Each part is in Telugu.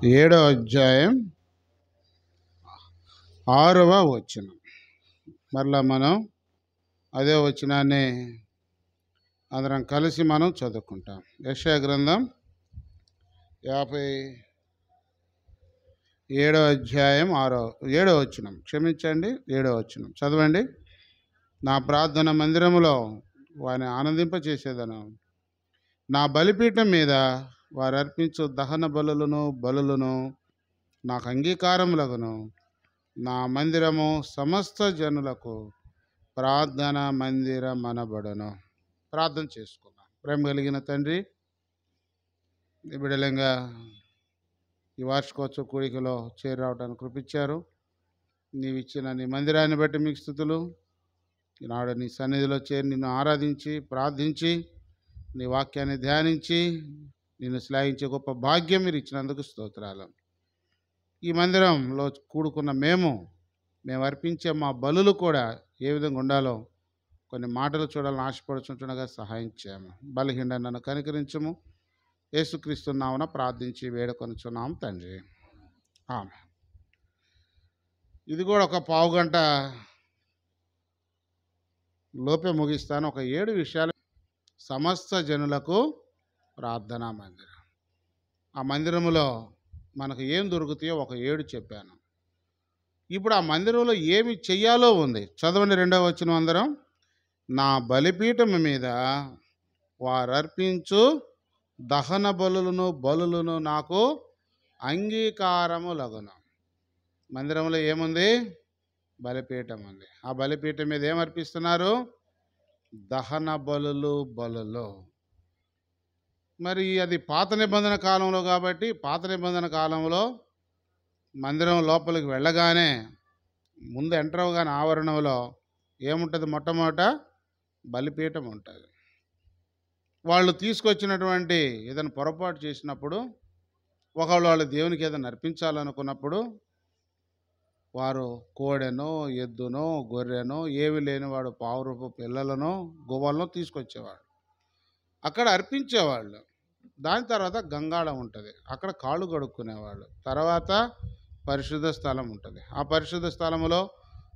7వ అధ్యాయం 6వ వచనం. మరలా మనం అదే వచనాన్ని అందరం కలిసి మనం చదువుకుంటాం. యెషయా గ్రంథం 57వ అధ్యాయం 7వ వచనం. క్షమించండి, 7వ వచనం చదవండి. నా ప్రార్థన మందిరములో వారిని ఆనందింపచేసేదను. నా బలిపీఠం మీద వారు అర్పించు దహన బలులను నాకు అంగీకారములగును. నా మందిరము సమస్త జనులకు ప్రార్థన మందిరమనబడును. ప్రార్థన చేసుకున్నాం. ప్రేమ కలిగిన తండ్రి, బిడలంగా ఈ వార్షికోత్సవ కూడికలో చేరి రావడానికి కృపించారు. నీవిచ్చిన నీ మందిరాన్ని బట్టి మీకు స్తుతులు. ఈనాడు నీ సన్నిధిలో చేరి నిన్ను ఆరాధించి ప్రార్థించి నీ వాక్యాన్ని ధ్యానించి నిన్ను శ్లాఘించే గొప్ప భాగ్యం మీరు ఇచ్చినందుకు స్తోత్రాలు. ఈ మందిరంలో కూడుకున్న మేము అర్పించే మా బలులు కూడా ఏ విధంగా ఉండాలో కొన్ని మాటలు చూడాలని ఆశపడుచుంటుండగా సహాయం చేయము. బలహీన నన్ను కనికరించము. యేసుక్రీస్తు నామమున ప్రార్థించి వేడుకొనుచున్నాం తండ్రి, ఆమేన్. ఇది కూడా ఒక పావుగంట లోపే ముగిస్తాను. ఒక 7 విషయాలు. సమస్త జనులకు ప్రార్థనా మందిరం. ఆ మందిరములో మనకు ఏం దొరుకుతాయో ఒక 7 చెప్పాను. ఇప్పుడు ఆ మందిరంలో ఏమి చెయ్యాలో ఉంది. చదవండి 2వ వచనం అందరం. నా బలిపీఠము మీద వారు అర్పించు దహన బలులను నాకు అంగీకారములగును. మందిరంలో ఏముంది? బలిపీఠం ఉంది. ఆ బలిపీఠం మీద ఏం అర్పిస్తున్నారు? దహన బలులు. మరి అది పాత నిబంధన కాలంలో కాబట్టి పాత నిబంధన కాలంలో మందిరం లోపలికి వెళ్ళగానే ముందు ఎంటర్ అవగానే ఆవరణంలో ఏముంటుంది? మొట్టమొదట బలిపీఠం ఉంటుంది. వాళ్ళు తీసుకొచ్చినటువంటి ఏదైనా పొరపాటు చేసినప్పుడు, ఒకవేళ వాళ్ళు దేవునికి ఏదైనా అర్పించాలనుకున్నప్పుడు వారు కోడెనో ఎద్దునో గొర్రెనో ఏవి లేనివాడు పావురూపు పిల్లలను గువ్వలను తీసుకొచ్చేవాడు. అక్కడ అర్పించేవాళ్ళు. దాని తర్వాత గంగాళం ఉంటుంది, అక్కడ కాళ్ళు కడుక్కునేవాళ్ళు. తర్వాత పరిశుద్ధ స్థలం ఉంటుంది. ఆ పరిశుద్ధ స్థలంలో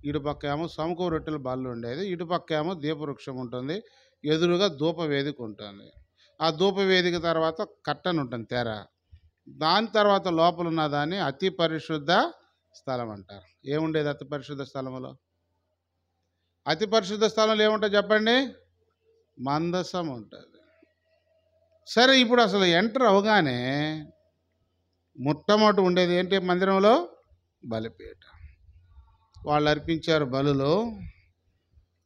ఇటుపక్క ఏమో సమకూర రొట్టెల బల్ల ఉండేది, ఇటుపక్క ఏమో దీపవృక్షం ఉంటుంది, ఎదురుగా ధూపవేదిక ఉంటుంది. ఆ ధూపవేదిక తర్వాత కట్టను ఉంటుంది, తెర. దాని తర్వాత లోపల ఉన్న దాన్ని అతి పరిశుద్ధ స్థలం అంటారు. ఏముండేది అతి పరిశుద్ధ స్థలంలో? అతి పరిశుద్ధ స్థలంలో ఏముంటుంది చెప్పండి? మందసం ఉంటుంది. సరే, ఇప్పుడు అసలు ఎంటర్ అవగానే మొట్టమొదటి ఉండేది ఏంటి మందిరంలో? బలిపీఠం. వాళ్ళు అర్పించారు బలులు.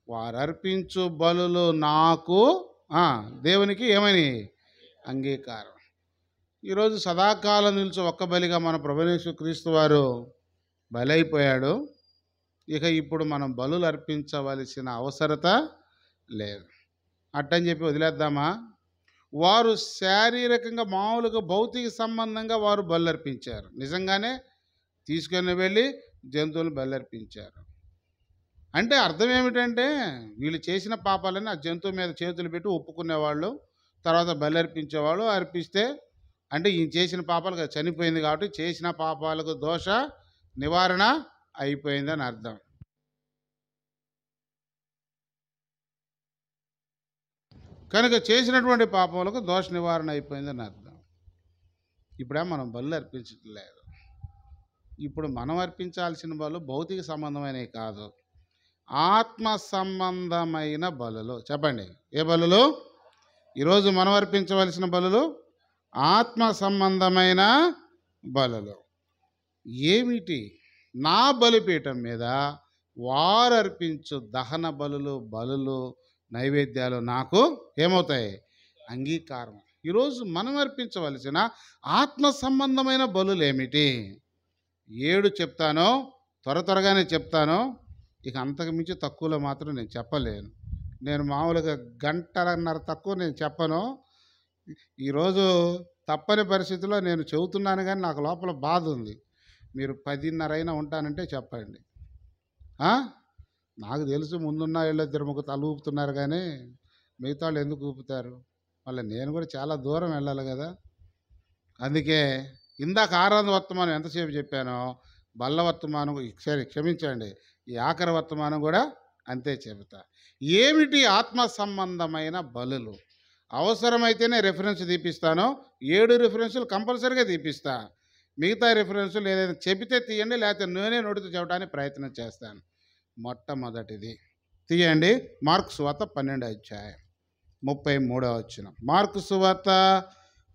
వారు అర్పించు బలులు నాకు దేవునికి ఏమని? అంగీకారం. ఈరోజు సదాకాలం నిలిచి ఒక్క బలిగా మన ప్రభువైన యేసుక్రీస్తు వారు బలైపోయాడు. ఇక ఇప్పుడు మనం బలులు అర్పించవలసిన అవసరత లేదు. అట్టని చెప్పి వదిలేద్దామా? వారు శారీరకంగా మామూలుగా భౌతిక సంబంధంగా వారు బలు అర్పించారు. నిజంగానే తీసుకొని వెళ్ళి జంతువులు బలర్పించారు. అంటే అర్థం ఏమిటంటే వీళ్ళు చేసిన పాపాలని ఆ జంతువు మీద చేతులు పెట్టి ఒప్పుకునేవాళ్ళు, తర్వాత బలర్పించేవాళ్ళు. అర్పిస్తే అంటే ఈయన చేసిన పాపాలకు చనిపోయింది కాబట్టి చేసిన పాపాలకు దోష నివారణ అయిపోయిందని అర్థం. కనుక చేసినటువంటి పాపాలకు దోష నివారణ అయిపోయిందని అర్థం. ఇప్పుడే మనం బలు అర్పించట్లేదు. ఇప్పుడు మనం అర్పించాల్సిన బలు భౌతిక సంబంధమైనవి కాదు, ఆత్మ సంబంధమైన బలులు. చెప్పండి, ఏ బలులు? ఈరోజు మనం అర్పించవలసిన బలులు ఆత్మ సంబంధమైన బలులు. ఏమిటి? నా బలిపీఠం మీద వారు అర్పించు దహన బలులు నైవేద్యాలు నాకు ఏమవుతాయి? అంగీకారం. ఈరోజు మనం అర్పించవలసిన ఆత్మ సంబంధమైన బలులు ఏమిటి? 7 చెప్తాను, త్వరగానే చెప్తాను. ఇక అంతకు మించి తక్కువలో మాత్రం నేను చెప్పలేను. నేను మామూలుగా గంటన్నర తక్కువ నేను చెప్పను. ఈరోజు తప్పని పరిస్థితిలో నేను చెబుతున్నాను, కానీ నాకు లోపల బాధ ఉంది. మీరు 10:30 అయినా ఉంటానంటే చెప్పండి. నాకు తెలుసు ముందున్న వీళ్ళు తిరుమకు తల ఊపుతున్నారు, కానీ మిగతా వాళ్ళు ఎందుకు ఊపుతారు? మళ్ళీ నేను కూడా చాలా దూరం వెళ్ళాలి కదా. అందుకే ఇందాక ఆరాధన వర్తమానం ఎంతసేపు చెప్పానో బల్ల వర్తమానం సరే క్షమించండి, ఈ ఆఖరి వర్తమానం కూడా అంతే చెబుతా. ఏమిటి ఆత్మ సంబంధమైన బలులు? అవసరమైతేనే రెఫరెన్స్ తీపిస్తాను. 7 రిఫరెన్సులు కంపల్సరీగా తీపిస్తా. మిగతా రిఫరెన్సులు ఏదైనా చెబితే తీయండి, లేకపోతే నేనే నోటితో చెప్పడానికి ప్రయత్నం చేస్తాను. మొట్టమొదటిది తీయండి, మార్కు సువార్త 12వ అధ్యాయం 33వ వచనం. మార్కు సువార్త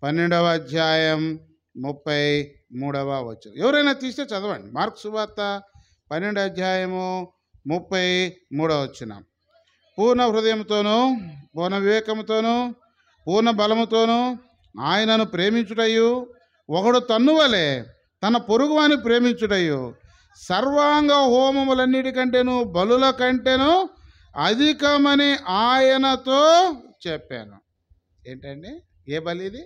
12వ అధ్యాయం 33వ వచనం. ఎవరైనా తీస్తే చదవండి. మార్కు సువార్త 12వ అధ్యాయము 33వ వచనం. పూర్ణ హృదయంతోనూ, పూర్ణ వివేకంతోనూ, పూర్ణ బలముతోనూ ఆయనను ప్రేమించుటయు, ఒకడు తన్నువలే తన పొరుగువాని ప్రేమించుటయు, సర్వాంగ హోమములన్నిటికంటేను బలుల కంటేను అధికమని ఆయనతో చెప్పాను. ఏంటండి? ఏ బలి ఇది?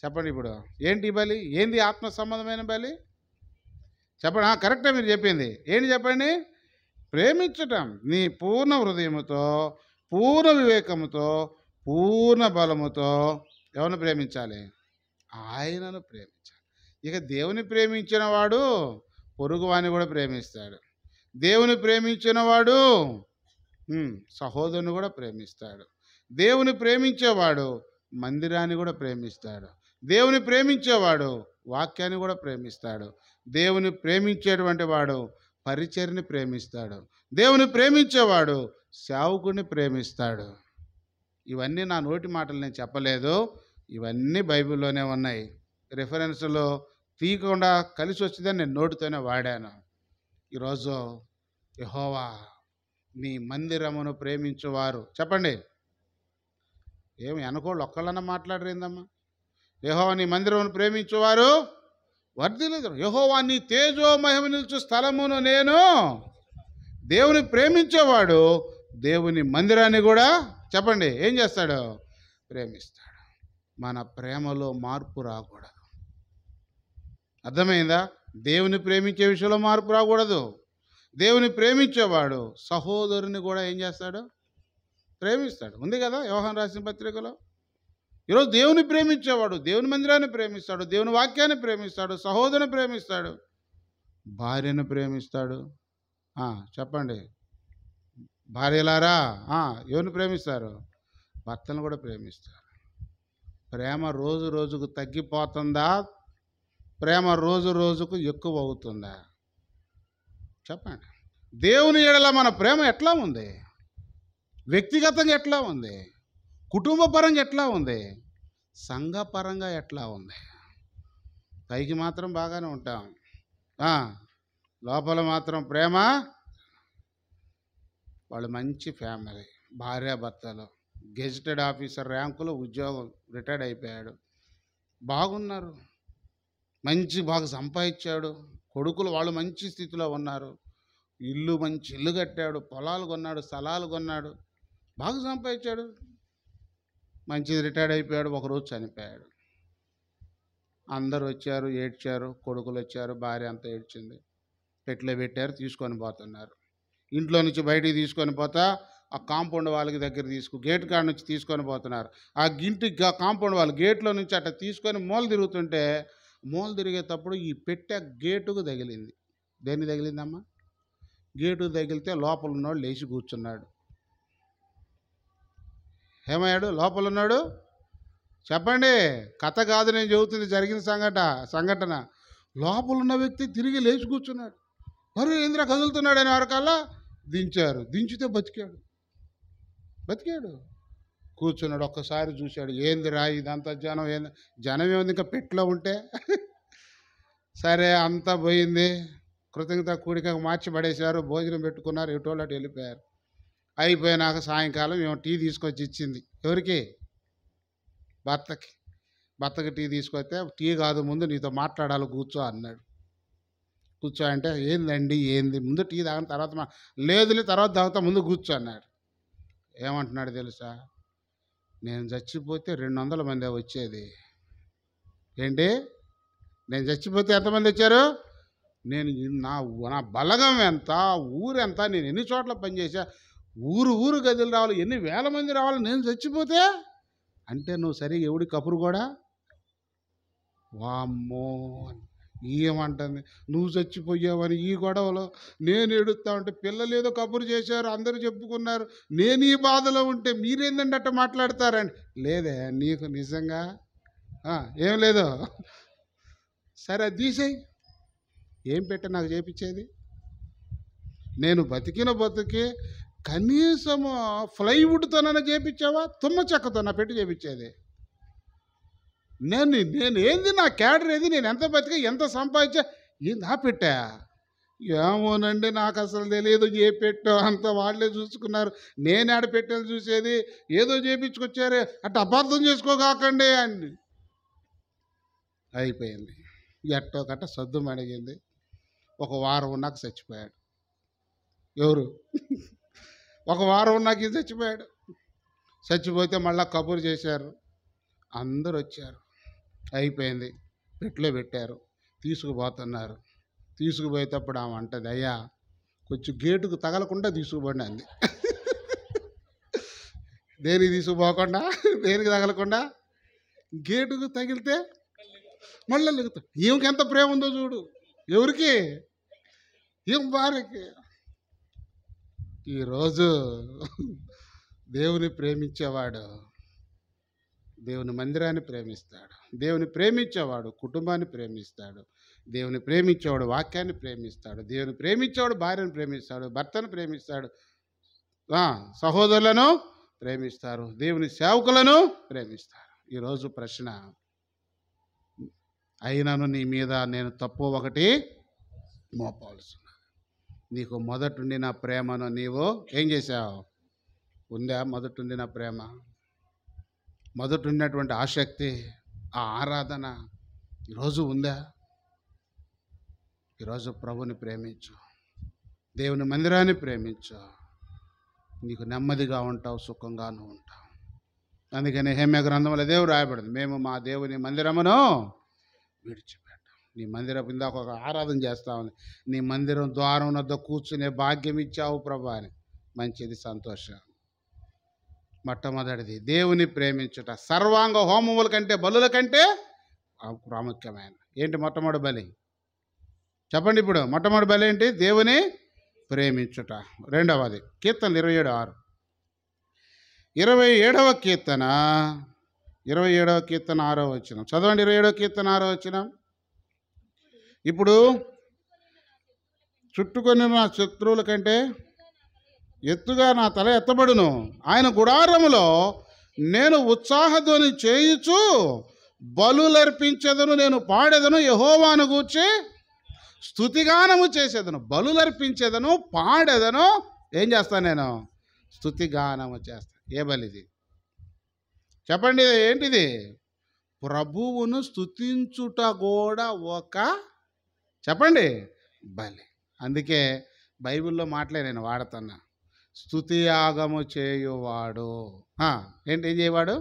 చెప్పండి. ఇప్పుడు ఏంటి బలి? ఏంది ఆత్మ సంబంధమైన బలి? చెప్పండి. కరెక్టే మీరు చెప్పింది. ఏంటి చెప్పండి? ప్రేమించటం. నీ పూర్ణ హృదయముతో, పూర్ణ వివేకముతో, పూర్ణ బలముతో ఎవరిని ప్రేమించాలి? ఆయనను ప్రేమించాలి. ఇక దేవుని ప్రేమించిన వాడు పొరుగువాని కూడా ప్రేమిస్తాడు. దేవుని ప్రేమించిన వాడు సహోదరుని కూడా ప్రేమిస్తాడు. దేవుని ప్రేమించేవాడు మందిరాన్ని కూడా ప్రేమిస్తాడు. దేవుని ప్రేమించేవాడు వాక్యాన్ని కూడా ప్రేమిస్తాడు. దేవుని ప్రేమించేటువంటి వాడు పరిచర్ని ప్రేమిస్తాడు. దేవుని ప్రేమించేవాడు సేవకుడిని ప్రేమిస్తాడు. ఇవన్నీ నా నోటి మాటలు నేను చెప్పలేదు, ఇవన్నీ బైబిల్లోనే ఉన్నాయి. రిఫరెన్స్లో తీయకుండా కలిసి వచ్చిందని నేను నోటితోనే వాడాను. ఈరోజు యెహోవా నీ మందిరమును ప్రేమించువారు, చెప్పండి. ఏమి వెనకోళ్ళు ఒక్కళ్ళన్నా మాట్లాడరేందమ్మా? యెహోవా నీ మందిరమును ప్రేమించువారు వర్ధిల్లుదురు. యెహోవా నీ తేజో మహిమ నిలుచు స్థలమును నేను. దేవుని ప్రేమించేవాడు దేవుని మందిరాన్ని కూడా, చెప్పండి, ఏం చేస్తాడు? ప్రేమిస్తాడు. మన ప్రేమలో మార్పు రాకూడదు. అర్థమైందా? దేవుని ప్రేమించే విషయంలో మార్పు రాకూడదు. దేవుని ప్రేమించేవాడు సహోదరుని కూడా ఏం చేస్తాడు? ప్రేమిస్తాడు. ఉంది కదా యోహాను రాసిన పత్రికలో. ఈరోజు దేవుని ప్రేమించేవాడు దేవుని మందిరాన్ని ప్రేమిస్తాడు, దేవుని వాక్యాన్ని ప్రేమిస్తాడు, సహోదరుని ప్రేమిస్తాడు, భార్యను ప్రేమిస్తాడు. చెప్పండి భార్యలారా, ఎవరిని ప్రేమిస్తారు? భర్తను కూడా ప్రేమిస్తారు. ప్రేమ రోజు రోజుకు తగ్గిపోతుందా? ప్రేమ రోజు రోజుకు ఎక్కువ అవుతుందా? చెప్పండి. దేవుని ఎడల మన ప్రేమ ఎట్లా ఉంది? వ్యక్తిగతంగా ఎట్లా ఉంది? కుటుంబ పరంగా ఎట్లా ఉంది? సంఘపరంగా ఎట్లా ఉంది? పైకి మాత్రం బాగానే ఉంటాం, లోపల మాత్రం ప్రేమ. వాళ్ళు మంచి ఫ్యామిలీ, భార్యాభర్తలు, గెజిటెడ్ ఆఫీసర్ ర్యాంకులో ఉద్యోగం, రిటైర్డ్ అయిపోయాడు, బాగున్నారు, బాగా సంపాదించాడు, కొడుకులు వాళ్ళు మంచి స్థితిలో ఉన్నారు, మంచి ఇల్లు కట్టాడు, పొలాలు కొన్నాడు, స్థలాలు కొన్నాడు, బాగా సంపాదించాడు, మంచిది, రిటైర్డ్ అయిపోయాడు. ఒకరోజు చనిపోయాడు. అందరూ వచ్చారు, ఏడ్చారు, కొడుకులు వచ్చారు, భార్య అంతా ఏడ్చింది, పెట్లో పెట్టారు, తీసుకొని పోతున్నారు. ఇంట్లో నుంచి బయటికి తీసుకొని పోతా ఆ కాంపౌండ్ వాళ్ళకి దగ్గర గేట్ కాడ నుంచి తీసుకొని పోతున్నారు. ఆ కాంపౌండ్ వాళ్ళ గేట్లో నుంచి అట్లా తీసుకొని తిరుగుతుంటే, తిరిగేటప్పుడు ఈ పెట్టె గేటుకు తగిలింది. దేన్ని తగిలిందమ్మా? గేటుకు తగిలితే లోపల ఉన్నాడు లేచి కూర్చున్నాడు. ఏమయ్యాడు? లోపల ఉన్నాడు. చెప్పండి, కథ కాదు, నేను చెబుతుంది జరిగిన సంఘటన. లోపల ఉన్న వ్యక్తి తిరిగి లేచి కూర్చున్నాడు. మరి ఇంద్ర కదులుతున్నాడు అని వరకల్లా దించారు. దించితే బతికాడు. కూర్చున్నాడు. ఒక్కసారి చూశాడు, ఏందిరా ఇదంతా జనం, జనం ఏముంది ఇంకా పెట్లో ఉంటే. సరే అంతా పోయింది, కృతజ్ఞత కూడిక మార్చి పడేశారు, భోజనం పెట్టుకున్నారు, ఎటోళ్ళు అటు వెళ్ళిపోయారు. అయిపోయినాక సాయంకాలం ఏమో టీ తీసుకొచ్చి ఇచ్చింది. ఎవరికి? భర్తకి టీ తీసుకొస్తే, టీ కాదు ముందు నీతో మాట్లాడాలి, కూర్చో అన్నాడు. కూర్చో అంటే, ఏంది ముందు టీ తాగిన తర్వాత లేదులే తర్వాత తాగుతా, ముందు కూర్చో అన్నాడు. ఏమంటున్నాడు తెలుసా? నేను చచ్చిపోతే 200 మంది వచ్చేది. ఏంటి? నేను చచ్చిపోతే ఎంతమంది వచ్చారు? నేను నా బలగం ఎంత, ఊరెంత, నేను ఎన్ని చోట్ల పనిచేసా, ఊరు గదులు రావాలి, ఎన్ని వేల మంది రావాలి నేను చచ్చిపోతే అంటే, నువ్వు సరిగా ఎవడి కపురు కూడా వామ్మో అని. ఏమంటుంది, నువ్వు చచ్చిపోయావని ఈ గొడవలో నేను ఏడుస్తా ఉంటే పిల్లలు ఏదో కబురు చేశారు, అందరూ చెప్పుకున్నారు, నేను ఈ బాధలో ఉంటే మీరేందంటే అట్ట మాట్లాడతారండి. లేదే నీకు నిజంగా ఏం లేదు. సరే అది తీసేయి. ఏం పెట్ట నాకు చేపించేది? నేను బతికిన బతికి కనీసము ప్లైవుడ్తోనైనా చేపించావా? తుమ్మ చెక్కతోనా పెట్టి చేపించేది? నేను ఏంది, నా క్యాడర్ ఏది, నేను ఎంత బతికా ఎంత సంపాదించా, ఏంది ఆ పెట్టా? ఏమోనండి నాకు అసలు తెలియదు, ఏ పెట్టో అంత వాళ్ళే చూసుకున్నారు, నేను ఆడ పెట్టాలి చూసేది, ఏదో చేపించుకొచ్చారే అట్ట అబద్ధం చేసుకోగాకండి అని అయిపోయింది. ఎట్టో కట్ట సద్దు మణిగింది. ఒక వారం ఉన్నాక చచ్చిపోయాడు. ఎవరు? ఒక వారం ఉన్నాక ఇది చచ్చిపోయాడు. చచ్చిపోతే మళ్ళీ కబురు చేశారు, అందరూ వచ్చారు, అయిపోయింది, పెట్లో పెట్టారు, తీసుకుపోతున్నారు. తీసుకుపోయేటప్పుడు ఆమె అంటది, అయ్యా కొంచెం గేటుకు తగలకుండా తీసుకుపోండి అంది. దేనికి తీసుకుపోకుండా, దేనికి తగలకుండా, గేటుకు తగిలితే మళ్ళీ లెగుతా. ఈమెకి ఎంత ప్రేమ ఉందో చూడు. ఎవరికి? ఏం భార్యకి. ఈరోజు దేవుని ప్రేమించేవాడు దేవుని మందిరాన్ని ప్రేమిస్తాడు. దేవుని ప్రేమించేవాడు కుటుంబాన్ని ప్రేమిస్తాడు. దేవుని ప్రేమించేవాడు వాక్యాన్ని ప్రేమిస్తాడు. దేవుని ప్రేమించేవాడు భార్యను ప్రేమిస్తాడు, భర్తను ప్రేమిస్తాడు, సహోదరులను ప్రేమిస్తారు, దేవుని సేవకులను ప్రేమిస్తారు. ఈరోజు ప్రశ్న, అయినను నీ మీద నేను తప్పు ఒకటి మోపవలసిన, నీకు మొదటుండి నా ప్రేమను నీవు ఏం చేశావు? ఉందా మొదటుండి నా ప్రేమ? మొదటున్నటువంటి ఆసక్తి, ఆ ఆరాధన ఈరోజు ఉందా? ఈరోజు ప్రభుని ప్రేమించు, దేవుని మందిరాన్ని ప్రేమించు, నీకు నెమ్మదిగా ఉంటావు, సుఖంగాను ఉంటావు. అందుకని హెమ్య గ్రంథంలో దేవుడు రాయబడింది, మేము మా దేవుని మందిరమును విడిచిపెట్టాం. నీ మందిరం ఇందాక ఒక ఆరాధన చేస్తామని, నీ మందిరం ద్వారం వద్ద కూర్చునే భాగ్యం ఇచ్చావు ప్రభా అని. మంచిది, సంతోషం. మొట్టమొదటిది దేవుని ప్రేమించుట. సర్వాంగ హోమముల కంటే బలుల కంటే ప్రాముఖ్యమైన ఏంటి? మొట్టమొదటి బలి చెప్పండి. ఇప్పుడు మొట్టమొదటి బలి ఏంటి? దేవుని ప్రేమించుట. రెండవది కీర్తనలు 27:6. 27వ కీర్తన 27వ కీర్తన 6వ వచనం చదవండి. 27వ కీర్తన 6వ వచనం. ఇప్పుడు చుట్టుకొని నా శత్రువుల కంటే ఎత్తుగా నా తల ఎత్తబడును, ఆయన గుడారములో నేను ఉత్సాహధ్వని చేయుచు బలులర్పించెదను, నేను పాడెదను, యెహోవాను గూర్చి స్తుతిగానము చేసేదను. బలులర్పించేదను, పాడెదను, ఏం చేస్తాను నేను? స్తుతిగానము చేస్తాను. ఏ బలిది చెప్పండి? ఏంటిది? ప్రభువును స్తుతించుట కూడా ఒక చెప్పండి బలి. అందుకే బైబిల్లో మాటలే నేను వాడుతున్నా. స్తుతి యాగము చేయువాడు ఏం చేయవాడు?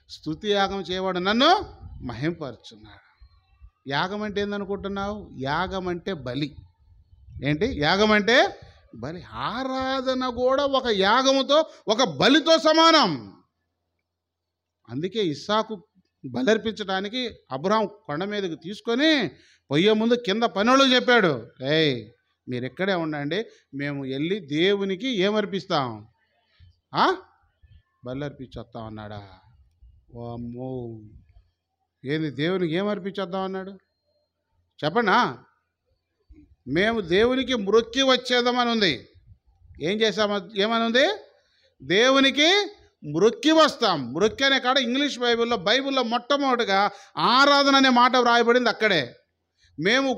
స్తుతి యాగం చేయవాడు నన్ను మహింపరుచున్నాడు. యాగం అంటే ఏందనుకుంటున్నావు? యాగం అంటే బలి. ఏంటి యాగం అంటే? బలి. ఆరాధన కూడా ఒక యాగముతో, ఒక బలితో సమానం. అందుకే ఇస్సాకు బలర్పించడానికి అబ్రహాం కొండ మీదకి తీసుకొని పోయే ముందు కింద పనులు చెప్పాడు, ఏయ్ మీరు ఎక్కడే ఉండండి, మేము వెళ్ళి దేవునికి ఏమర్పిస్తాం? బలర్పించొస్తాం అన్నాడా? అమ్మో, ఏంది దేవునికి ఏమర్పించొద్దాం అన్నాడు? చెప్పండి. మేము దేవునికి మ్రొక్కి వచ్చేద్దామని ఉంది. ఏం చేసాము? ఏమని ఉంది? దేవునికి మ్రొక్కి వస్తాం. మ్రొక్కి అనే కాడ ఇంగ్లీష్ బైబిల్లో మొట్టమొదటిగా ఆరాధన అనే మాట వ్రాయబడింది అక్కడే. మేము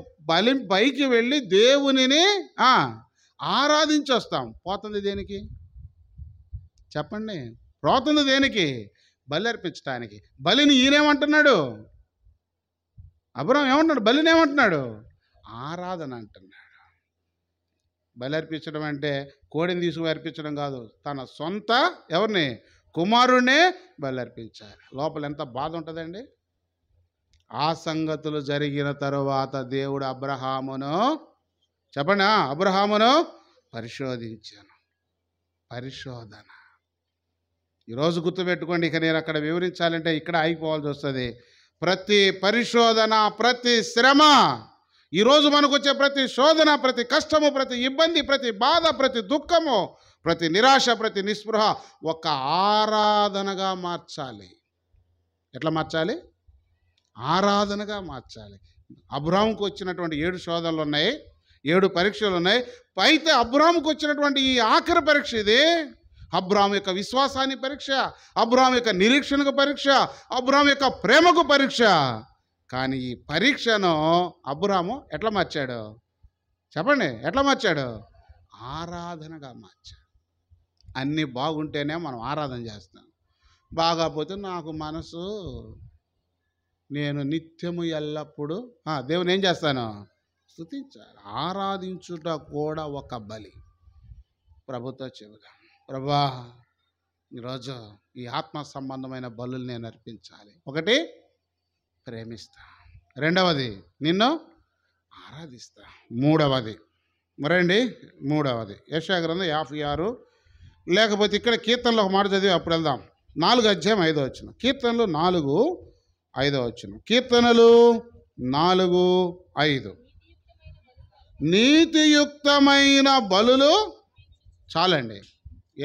పైకి వెళ్ళి దేవునిని ఆరాధించి వస్తాం. పోతుంది దేనికి చెప్పండి? పోతుంది దేనికి? బలి అర్పించడానికి. బలిని ఈయనేమంటున్నాడు? అబ్రహాం ఏమంటున్నాడు? బలిని ఏమంటున్నాడు? ఆరాధన అంటున్నాడు. బలి అర్పించడం అంటే కోడిని తీసుకుని అర్పించడం కాదు, తన సొంత ఎవరిని? కుమారుడినే బలి అర్పించాలి. లోపల ఎంత బాధ ఉంటుందండి. ఆ సంగతులు జరిగిన తరువాత దేవుడు అబ్రహామును చెప్పండి అబ్రహామును పరిశోధించాను. పరిశోధన ఈరోజు గుర్తుపెట్టుకోండి. ఇక నేను అక్కడ వివరించాలంటే ఇక్కడ ఆగిపోవాల్సి వస్తుంది. ప్రతి పరిశోధన, ప్రతి శ్రమ, ఈరోజు మనకు వచ్చే ప్రతి శోధన, ప్రతి కష్టము, ప్రతి ఇబ్బంది, ప్రతి బాధ, ప్రతి దుఃఖము, ప్రతి నిరాశ, ప్రతి నిస్పృహ ఒక ఆరాధనగా మార్చాలి. ఎట్లా మార్చాలి? ఆరాధనగా మార్చాలి. అబ్రాహాముకు వచ్చినటువంటి 7 శోధనలు ఉన్నాయి, 7 పరీక్షలు ఉన్నాయి. అయితే అబ్రాహాముకు వచ్చినటువంటి ఈ ఆఖరి పరీక్ష ఇది. అబ్రాహాము యొక్క విశ్వాసాన్ని పరీక్ష, అబ్రాహాము యొక్క నిరీక్షణకు పరీక్ష, అబ్రాహాము యొక్క ప్రేమకు పరీక్ష. కానీ ఈ పరీక్షను అబ్రాహాము ఎట్లా మార్చాడు? చెప్పండి, ఎట్లా మార్చాడు? ఆరాధనగా మార్చాడు. అన్నీ బాగుంటేనే మనం ఆరాధన చేస్తాం. బాగాపోతే నాకు మనసు, నేను నిత్యము ఎల్లప్పుడూ దేవుని ఏం చేస్తాను? స్తుతించాలి. ఆరాధించుట కూడా ఒక బలి. ప్రభుతో చెబుదాం, ప్రభా ఈరోజు ఈ ఆత్మ సంబంధమైన బలులు నేను అర్పించాలి. ఒకటి, ప్రేమిస్తా. రెండవది, నిన్ను ఆరాధిస్తా. మూడవది యెషయా గ్రంథం 56, లేకపోతే ఇక్కడ కీర్తనలో ఒక మాట చదివి అప్పుడు వెళ్దాం. 4 అధ్యాయం 5వ వచనం. కీర్తనలు 4, 5వ వచనం. కీర్తనలు 4, 5. నీతియుక్తమైన బలులు చాలండి.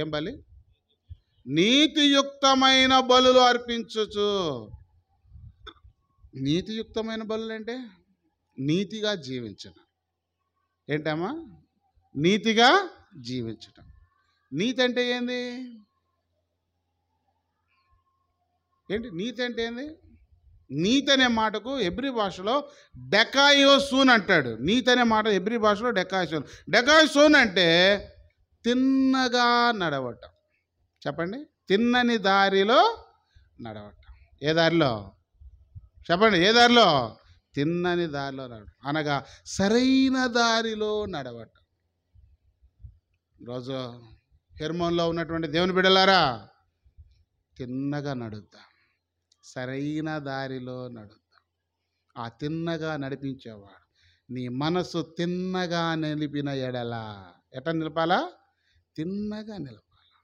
ఏం బలి? నీతియుక్తమైన బలులు అర్పించుచు. నీతియుక్తమైన బలులు అంటే నీతిగా జీవించడం. ఏంటమ్మా? నీతిగా జీవించటం. నీతి అంటే ఏంది? నీతి అంటే ఏంది? నీతి అనే మాటకు హెబ్రీ భాషలో డెకాయోసూన్ అంటాడు. నీతి అనే మాట హెబ్రీ భాషలో డెకాయోసూన్. డెకాయోసూన్ అంటే తిన్నగా నడవటం. చెప్పండి, తిన్నని దారిలో నడవటం. ఏ దారిలో? చెప్పండి, ఏ దారిలో? తిన్నని దారిలో నడవటం అనగా సరైన దారిలో నడవటం. ఈరోజు హెర్మోన్లో ఉన్నటువంటి దేవుని బిడ్డలారా, తిన్నగా నడుద్దాం, సరైన దారిలో నడుద్దాం. ఆ తిన్నగా నడిపించేవాడు నీ మనసు తిన్నగా నిలిపిన ఎడల ఎట్లా నిలపాలా? తిన్నగా నిలపాలా.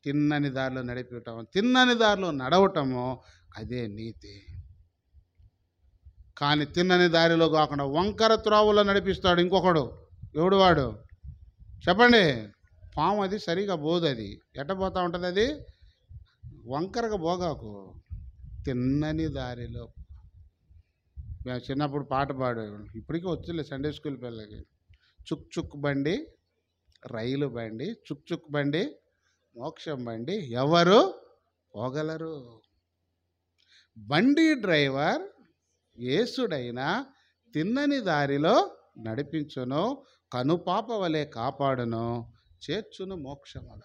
తిన్నని దారిలో నడిపటం, తిన్నని దారిలో నడవటము అదే నీతి. కానీ తిన్నని దారిలో కాకుండా వంకర త్రోవలో నడిపిస్తాడు ఇంకొకడు. ఎవడు వాడు? చెప్పండి. పాము అది సరిగా పోదు. అది ఎట్ట పోతూ ఉంటుంది? అది వంకరగా పోగాకు, తిన్నని దారిలో. మేము చిన్నప్పుడు పాట పాడేవాడు, ఇప్పటికీ వచ్చులే సండే స్కూల్ పిల్లలకి. చుక్ చుక్ బండి, రైలు బండి, చుక్ చుక్ బండి, మోక్షం బండి ఎవరు పోగలరు? బండి డ్రైవర్ యేసుడైనా తిన్నని దారిలో నడిపించును, కనుపాప వలె కాపాడును, చేర్చును మోక్షమున.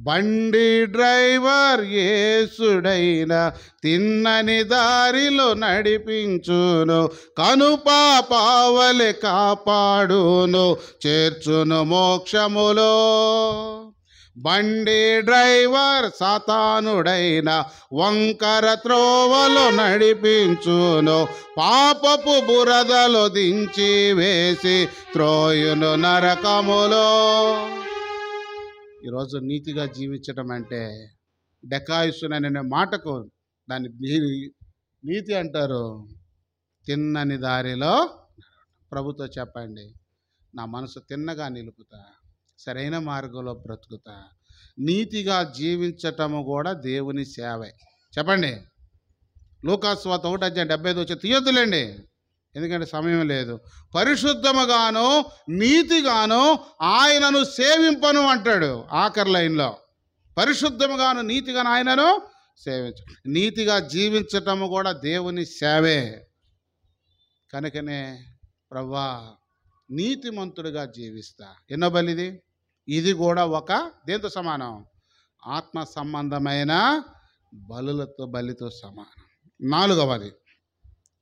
బండి డ్రైవర్ యేసుడైన తిన్నని దారిలో నడిపించును, కనుపాప వలె కాపాడును, చేర్చును మోక్షములో. బండి డ్రైవర్ సాతానుడైన వంకర త్రోవలో నడిపించును, పాపపు బురదలో దించి వేసి త్రోయును నరకములో. ఈరోజు నీతిగా జీవించటం అంటే డెకాయుసున్ అనే మాటకు దాన్ని నీతి అంటారు. తిన్నని దారిలో ప్రభుతో చెప్పండి, నా మనసు తిన్నగా నిలుపుతా, సరైన మార్గంలో బ్రతుకుతా. నీతిగా జీవించటము కూడా దేవుని సేవే. చెప్పండి. లూకాసు వార్త 1:75 వచ్చి తీయొద్దులేండి, ఎందుకంటే సమయం లేదు. పరిశుద్ధముగాను నీతిగాను ఆయనను సేవింపను అంటాడు ఆఖరి లైన్లో. పరిశుద్ధముగాను నీతిగాను ఆయనను సేవించు. నీతిగా జీవించటము కూడా దేవుని సేవే. కనుకనే ప్రభువా నీతిమంతుడిగా జీవిస్తా. ఎన్నో బలిది? ఇది కూడా ఒక దేంతో సమానం? ఆత్మ సంబంధమైన బలితో సమానం. 4వది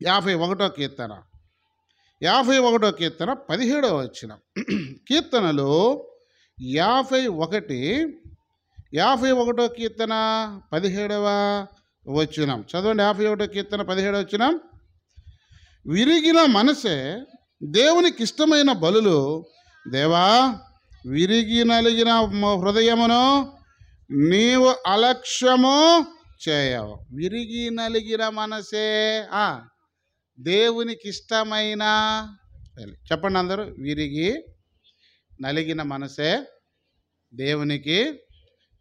51వ కీర్తన. 51వ కీర్తన 17వ వచనం. కీర్తనలు 51వ కీర్తన 17వ వచనం చదవండి. 51వ కీర్తన 17వ వచనం. విరిగిన మనసే దేవునికి ఇష్టమైన బలులు, దేవా విరిగి నలిగిన హృదయమును నీవు అలక్ష్యము చేయవు. విరిగి నలిగిన మనసే దేవునికి ఇష్టమైన బలి. చెప్పండి అందరూ, విరిగి నలిగిన మనసే దేవునికి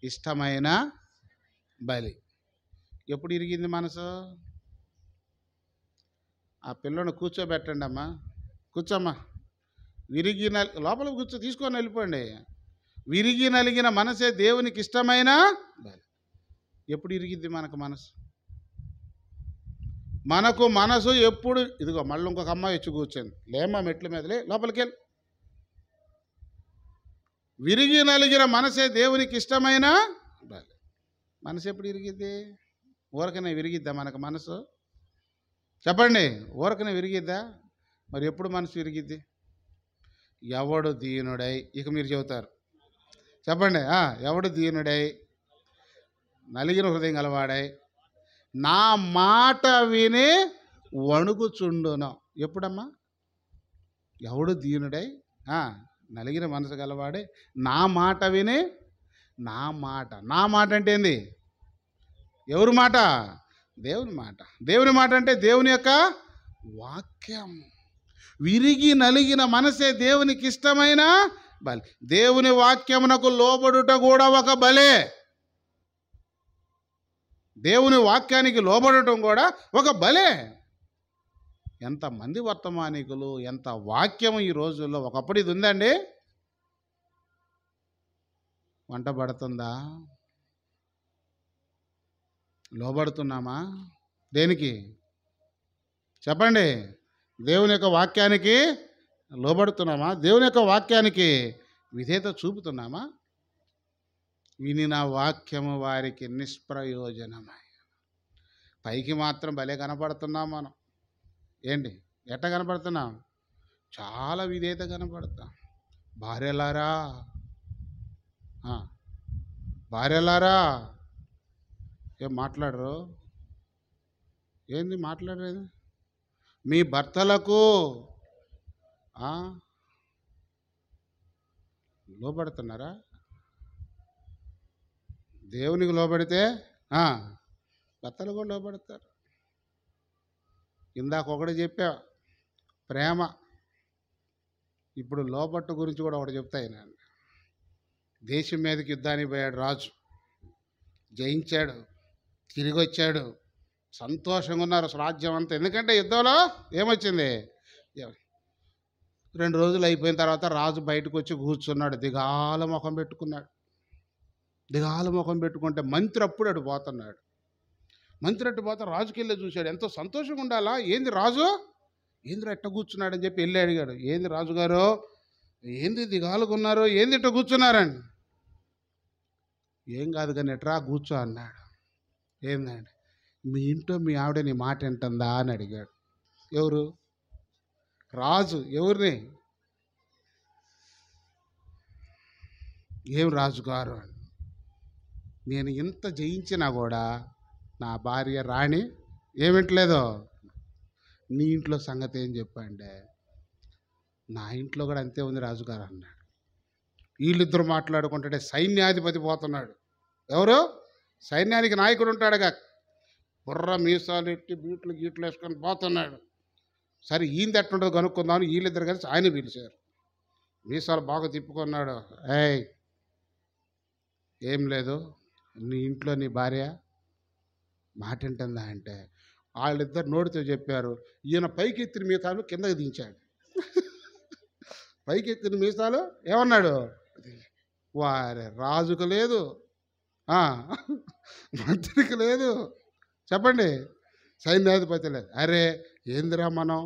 ఇష్టమైన బలి. ఎప్పుడు ఇరిగింది మనసు? ఆ పిల్లని కూర్చోబెట్టండి అమ్మా, కూర్చోమ్మా. విరిగి లోపల కూర్చో, తీసుకొని వెళ్ళిపోండి. విరిగి నలిగిన మనసే దేవునికి ఇష్టమైన బలి. ఎప్పుడు ఇరిగిద్ది మనకు మనసు? మనకు మనసు ఎప్పుడు, ఇదిగో మళ్ళీ ఇంకొక అమ్మాయి వచ్చి కూర్చొని, లేమ్మా మెట్ల మీదలే, లోపలికి వెళ్ళి. విరిగి నలిగిన మనసే దేవునికి ఇష్టమైన బలి. మనసు ఎప్పుడు ఇరిగిద్ది? ఊరకనే విరిగిద్దా మనకు మనసు? చెప్పండి, ఊరకనే విరిగిద్దా? మరి ఎప్పుడు మనసు విరిగిద్ది? ఎవడు దీనుడై, ఇక మీరు చెబుతారు, చెప్పండి, ఎవడు దీనుడై నలిగిన హృదయం గలవాడై నా మాట విని వణుకుచుండును. ఎప్పుడమ్మా? ఎవడు దీనుడై నలిగిన మనసు గలవాడే నా మాట విని, నా మాట అంటే ఏంది? ఎవరి మాట? దేవుని మాట. దేవుని మాట అంటే దేవుని యొక్క వాక్యం. విరిగి నలిగిన మనసే దేవునికి ఇష్టమైన బలి. దేవుని వాక్యమునకు లోబడుట కూడా ఒక బలే. దేవుని వాక్యానికి లోబడటం కూడా ఒక బలే. ఎంతమంది వర్తమానికులు, ఎంత వాక్యము ఈ రోజుల్లో. ఒకప్పుడు ఇది ఉందండి, వంట పడుతుందా? లోబడుతున్నామా? దేనికి? చెప్పండి. దేవుని యొక్క వాక్యానికి లోబడుతున్నామా? దేవుని యొక్క వాక్యానికి విధేయత చూపుతున్నామా? వినిన వాక్యము వారికి నిష్ప్రయోజనమై. పైకి మాత్రం భలే కనపడుతున్నాం మనం. ఏంటి, ఎట్ట కనపడుతున్నాం? చాలా విధేయత కనపడతాం. భార్యలారా, భార్యలారా, ఏం మాట్లాడరు? ఏంది మాట్లాడలేదు? మీ భర్తలకు లోబడుతున్నారా? దేవునికి లోబడితే భర్తలు కూడా లోబడతారు. ఇందాక ఒకటి చెప్పా, ప్రేమ. ఇప్పుడు లోబట్టు గురించి కూడా ఒకటి చెప్తాయి. నేను దేశం మీదకి యుద్ధానికి పోయాడు రాజు, జయించాడు, తిరిగి వచ్చాడు, సంతోషంగా ఉన్నారు రాజ్యం అంతా. ఎందుకంటే యుద్ధంలో ఏమొచ్చింది? 2 రోజులు అయిపోయిన తర్వాత రాజు బయటకు వచ్చి కూర్చున్నాడు, దిగాల ముఖం పెట్టుకున్నాడు. దిగాల ముఖం పెట్టుకుంటే మంత్రి అప్పుడు అటు పోతున్నాడు. మంత్రి అటు పోతే రాజుకి వెళ్ళి చూశాడు, ఎంతో సంతోషంగా ఉండాలా. ఏంది రాజు, ఏంది ఎట్ట కూర్చున్నాడని చెప్పి వెళ్ళి అడిగాడు, ఏంది రాజుగారు, ఏంది దిగాలుకున్నారు, ఏంది ఇట్ట కూర్చున్నారని. ఏం కాదు కానీ ఎట్రా కూర్చో అన్నాడు. ఏందండి, మీ ఇంట్లో మీ ఆవిడ నీ మాట వింటుందా అని అడిగాడు. ఎవరు? రాజు. ఎవరిని? ఏం రాజుగారు అని. నేను ఇంత జయించినా కూడా నా భార్య రాణి ఏమిట్లేదో. నీ ఇంట్లో సంగతి ఏం చెప్పండి? నా ఇంట్లో కూడా అంతే ఉంది రాజుగారు అన్నాడు. వీళ్ళిద్దరు మాట్లాడుకుంటుంటే సైన్యాధిపతి పోతున్నాడు. ఎవరు? సైన్యానికి నాయకుడు ఉంటాడుగా, బుర్ర మీసాలు ఎట్టి బీట్లు గీట్లు వేసుకొని పోతున్నాడు. సరే ఈయన ఎట్లుంటుందో కనుక్కుందామని వీళ్ళిద్దరు కలిసి ఆయన పిలిచారు. మీసాలు బాగా తిప్పుకున్నాడు. ఏయ్, ఏం లేదు, నీ ఇంట్లో నీ భార్య మాట వింటుందా అంటే వాళ్ళిద్దరు నోటితో చెప్పారు. ఈయన పైకి ఎత్తిన మీసాలు కిందకి దించాడు. పైకి ఎత్తిన మీసాలు ఏమన్నాడు? వారే రాజుకు లేదు, మంత్రికి లేదు, చెప్పండి, సైన్యాధిపతి లేదు. అరే ఏందిరా మనం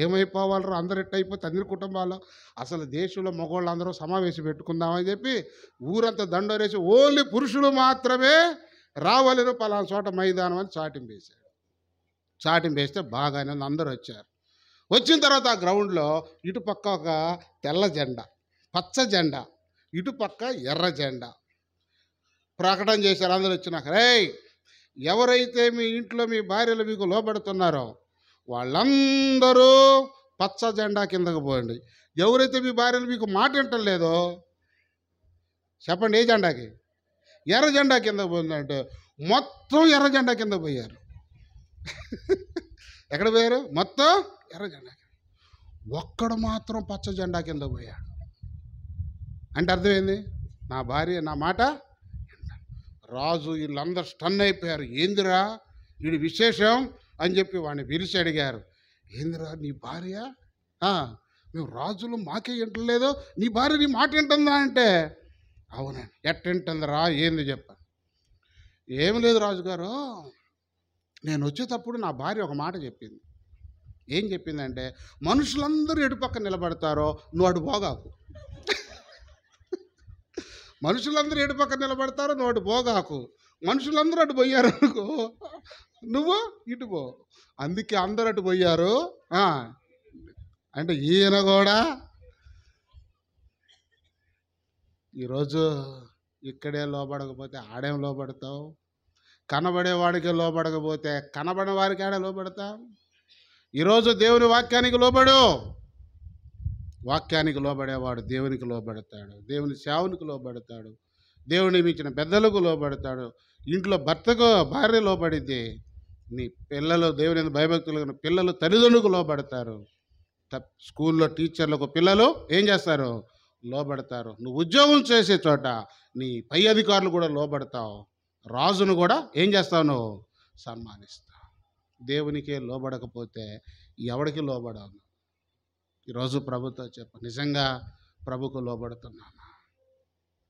ఏమైపోవాలరా, అందరు ఎట్టయిపోతే అందరి కుటుంబాల్లో అసలు దేశంలో మగవాళ్ళు అందరూ సమావేశం పెట్టుకుందామని చెప్పి ఊరంతా దండోరేసి ఓన్లీ పురుషులు మాత్రమే రావాలని పలానా చోట మైదానం అని చాటింపేశాడు. చాటింపేస్తే బాగానే ఉంది, అందరూ వచ్చారు. వచ్చిన తర్వాత ఆ గ్రౌండ్లో ఇటుపక్క ఒక తెల్ల జెండా, పచ్చ జెండా, ఇటుపక్క ఎర్ర జెండా ప్రకటన చేశారు. అందరూ వచ్చినాక, రేయ్, ఎవరైతే మీ ఇంట్లో మీ భార్యలు మీకు లోబడుతున్నారో వాళ్ళందరూ పచ్చ జెండా కిందకు పోండి. ఎవరైతే మీ భార్యలు మీకు మాట వింటలేదో చెప్పండి ఏ జెండాకి? ఎర్ర జెండా కిందకు పోయిందంటే మొత్తం ఎర్ర జెండా కింద పోయారు. ఎక్కడ పోయారు? మొత్తం ఎర్ర జెండా కింద. ఒక్కడు మాత్రం పచ్చ జెండా కింద పోయాడు. అంటే అర్థమైంది, నా భార్య నా మాట. రాజు వీళ్ళందరూ స్టన్ అయిపోయారు. ఏందిరా వీడి విశేషం అని చెప్పి వాడిని పిలిచి అడిగారు. ఏందిరా నీ భార్య? మేము రాజులు మాకే వింటలేదు, నీ భార్య నీ మాట వింటుందా అంటే, అవునండి. ఎట్ట వింటుందిరా? ఏంది చెప్ప. ఏమి లేదు రాజుగారు, నేను వచ్చేటప్పుడు నా భార్య ఒక మాట చెప్పింది. ఏం చెప్పిందంటే, మనుషులందరూ ఎటు పక్క నిలబడతారో నువ్వు అటు పోగాకు. మనుషులందరూ ఎటు పక్క నిలబడతారో నువ్వు అటు పోగాకు. మనుషులందరూ అటు పోయారు అనుకో, నువ్వు ఇటు పో. అందుకే అందరూ అటు పోయారు. అంటే ఈయన కూడా ఈరోజు ఇక్కడే లోబడకపోతే ఆడేం లోబడతావు? కనబడేవాడికి లోబడకపోతే కనబడిన వారికి ఆడే లోబడతావు? ఈరోజు దేవుని వాక్యానికి లోబడు. వాక్యానికి లోబడేవాడు దేవునికి లోబడతాడు, దేవుని సేవనికి లోబడతాడు, దేవుని మించిన పెద్దలకు లోబడతాడు. ఇంట్లో భర్తకు భార్య లోబడితే నీ పిల్లలు దేవుని భయభక్తులు పిల్లలు తల్లిదండ్రులకు లోబడతారు. స్కూల్లో టీచర్లకు పిల్లలు ఏం చేస్తారు? లోబడతారు. నువ్వు ఉద్యోగం చేసే చోట నీ పై అధికారులు కూడా లోబడతావు. రాజును కూడా ఏం చేస్తావు? నువ్వు సన్మానిస్తావు. దేవునికే లోబడకపోతే ఎవడికి లోబడాను? ఈరోజు ప్రభుతో చెప్పు, నిజంగా ప్రభుకు లోబడుతున్నాను.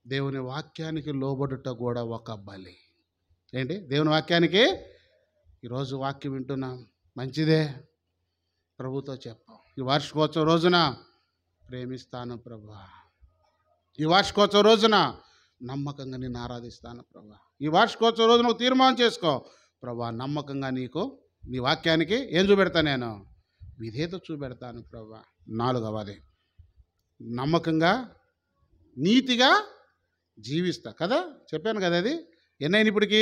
దేవుని వాక్యానికి లోబడుట కూడా ఒక బలి. ఏంటి? దేవుని వాక్యానికి ఈరోజు వాక్యం వింటున్నాం, మంచిదే. ప్రభుతో చెప్పాం, ఈ వార్షికోత్సవ రోజున ప్రేమిస్తాను ప్రభా, ఈ వార్షికోత్సవ రోజున నమ్మకంగా నేను ఆరాధిస్తాను ప్రభా, ఈ వార్షికోత్సవ రోజున నువ్వు తీర్మానం చేసుకో ప్రభా, నమ్మకంగా నీకు నీ వాక్యానికి ఏం చూపెడతా? నేను విధేయత చూపెడతాను ప్రభా. 4వది, నమ్మకంగా నీతిగా జీవిస్తా కదా, చెప్పాను కదా. అది ఎన్నైనా ఇప్పటికి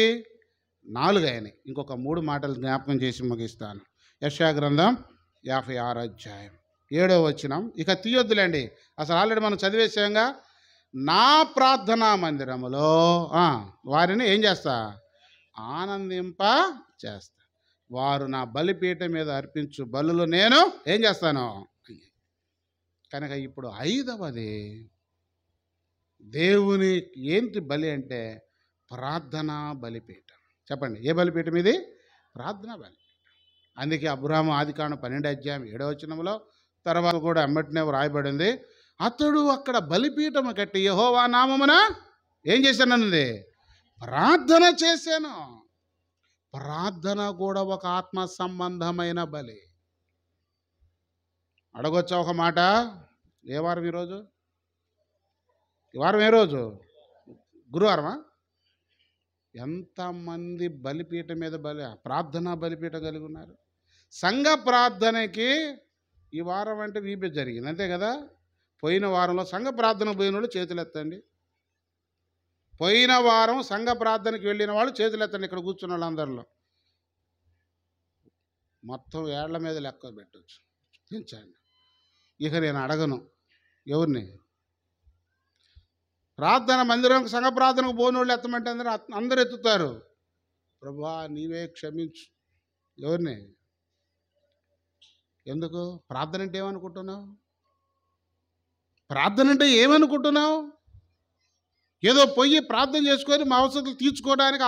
4 అయినాయి. ఇంకొక 3 మాటలు జ్ఞాపకం చేసి ముగిస్తాను. యెషయా గ్రంథం 56:7. ఇక తీయొద్దులేండి, అసలు ఆల్రెడీ మనం చదివేసాంగా. నా ప్రార్థనా మందిరములో వారిని ఏం చేస్తా? ఆనందింప చేస్తా. వారు నా బలిపీఠం మీద అర్పించు బలులు నేను ఏం చేస్తాను కనుక. ఇప్పుడు 5వది, దేవుని ఏంటి బలి అంటే ప్రార్థనా బలిపీఠం. చెప్పండి, ఏ బలిపీఠం ఇది? ప్రార్థనా బలిపీఠం. అందుకే అబ్రాహాము ఆదికాండం 12:7 తర్వాత కూడా అమ్మటినే రాయబడింది, అతడు అక్కడ బలిపీఠం కట్టి యెహోవా నామమున ఏం చేశానన్నది? ప్రార్థన చేశాను. ప్రార్థన కూడా ఒక ఆత్మ సంబంధమైన బలి. అడగొచ్చా ఒక మాట? ఏ వారం ఈరోజు? ఈ వారం ఏ రోజు? గురువారమా? ఎంతమంది బలిపీఠం మీద ప్రార్థనా బలిపీఠం కలిగి ఉన్నారు? సంఘ ప్రార్థనకి ఈ వారం అంటే వీపే జరిగింది, అంతే కదా. పోయిన వారంలో సంఘ ప్రార్థన పోయిన వాళ్ళు చేతులు ఎత్తండి. పోయిన వారం సంఘ ప్రార్థనకి వెళ్ళిన వాళ్ళు చేతులు ఎత్తండి. ఇక్కడ కూర్చున్న వాళ్ళందరిలో మొత్తం ఏళ్ల మీద లెక్క పెట్టవచ్చు, తెంచండి. ఇక నేను అడగను ఎవరిని. ప్రార్థన మందిరం సంఘ ప్రార్థనకు పోని వాళ్ళు ఎత్తమంటే అందరూ ఎత్తుతారు. ప్రభువా నీవే క్షమించు. ఎవరిని? ఎందుకు? ప్రార్థన అంటే ఏమనుకుంటున్నావు? ప్రార్థన అంటే ఏమనుకుంటున్నావు? ఏదో పోయి ప్రార్థన చేసుకొని మా అవసరాలు తీర్చుకోవడానికి,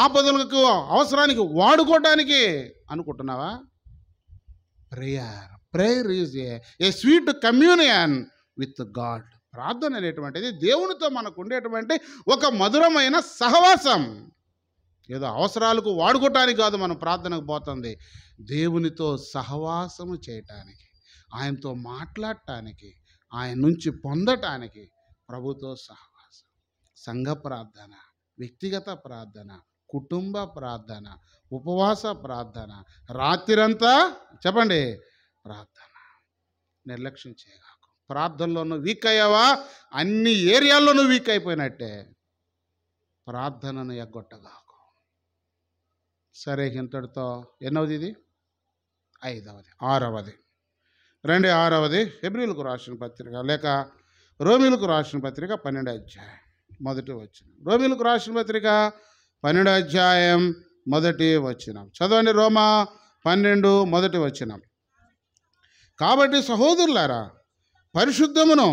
ఆపదలకు అవసరానికి వాడుకోవడానికి అనుకుంటున్నావా? Prayer is a sweet communion with God. ప్రార్థన అనేటువంటిది దేవునితో మనకు ఉండేటువంటి ఒక మధురమైన సహవాసం. ఏదో అవసరాలకు వాడుకోవటానికి కాదు మనం ప్రార్థనకు పోతుంది, దేవునితో సహవాసము చేయటానికి, ఆయనతో మాట్లాడటానికి, ఆయన నుంచి పొందటానికి. ప్రభుతో సహవాసం, సంఘ ప్రార్థన, వ్యక్తిగత ప్రార్థన, కుటుంబ ప్రార్థన, ఉపవాస ప్రార్థన, రాత్రిరంతా చెప్పండి ప్రార్థన. నిర్లక్ష్యం చేయగాకు. ప్రార్థనలో నువ్వు వీక్ అయ్యావా, అన్ని ఏరియాల్లో నువ్వు వీక్ అయిపోయినట్టే. ప్రార్థనను ఎగ్గొట్టగాకు. సరే, ఇంతటితో ఎన్నవది ఇది? 5వది. 6వది. 6వది హెబ్రీయులకు రాసిన పత్రిక లేక రోమీయులకు రాసిన పత్రిక 12వ అధ్యాయం 1వ వచనం. రోమీయులకు రాసిన పత్రిక 12 అధ్యాయం 1 వచనం చదవండి. రోమా 12 1 వచనం. కాబట్టి సహోదరులారా, పరిశుద్ధమును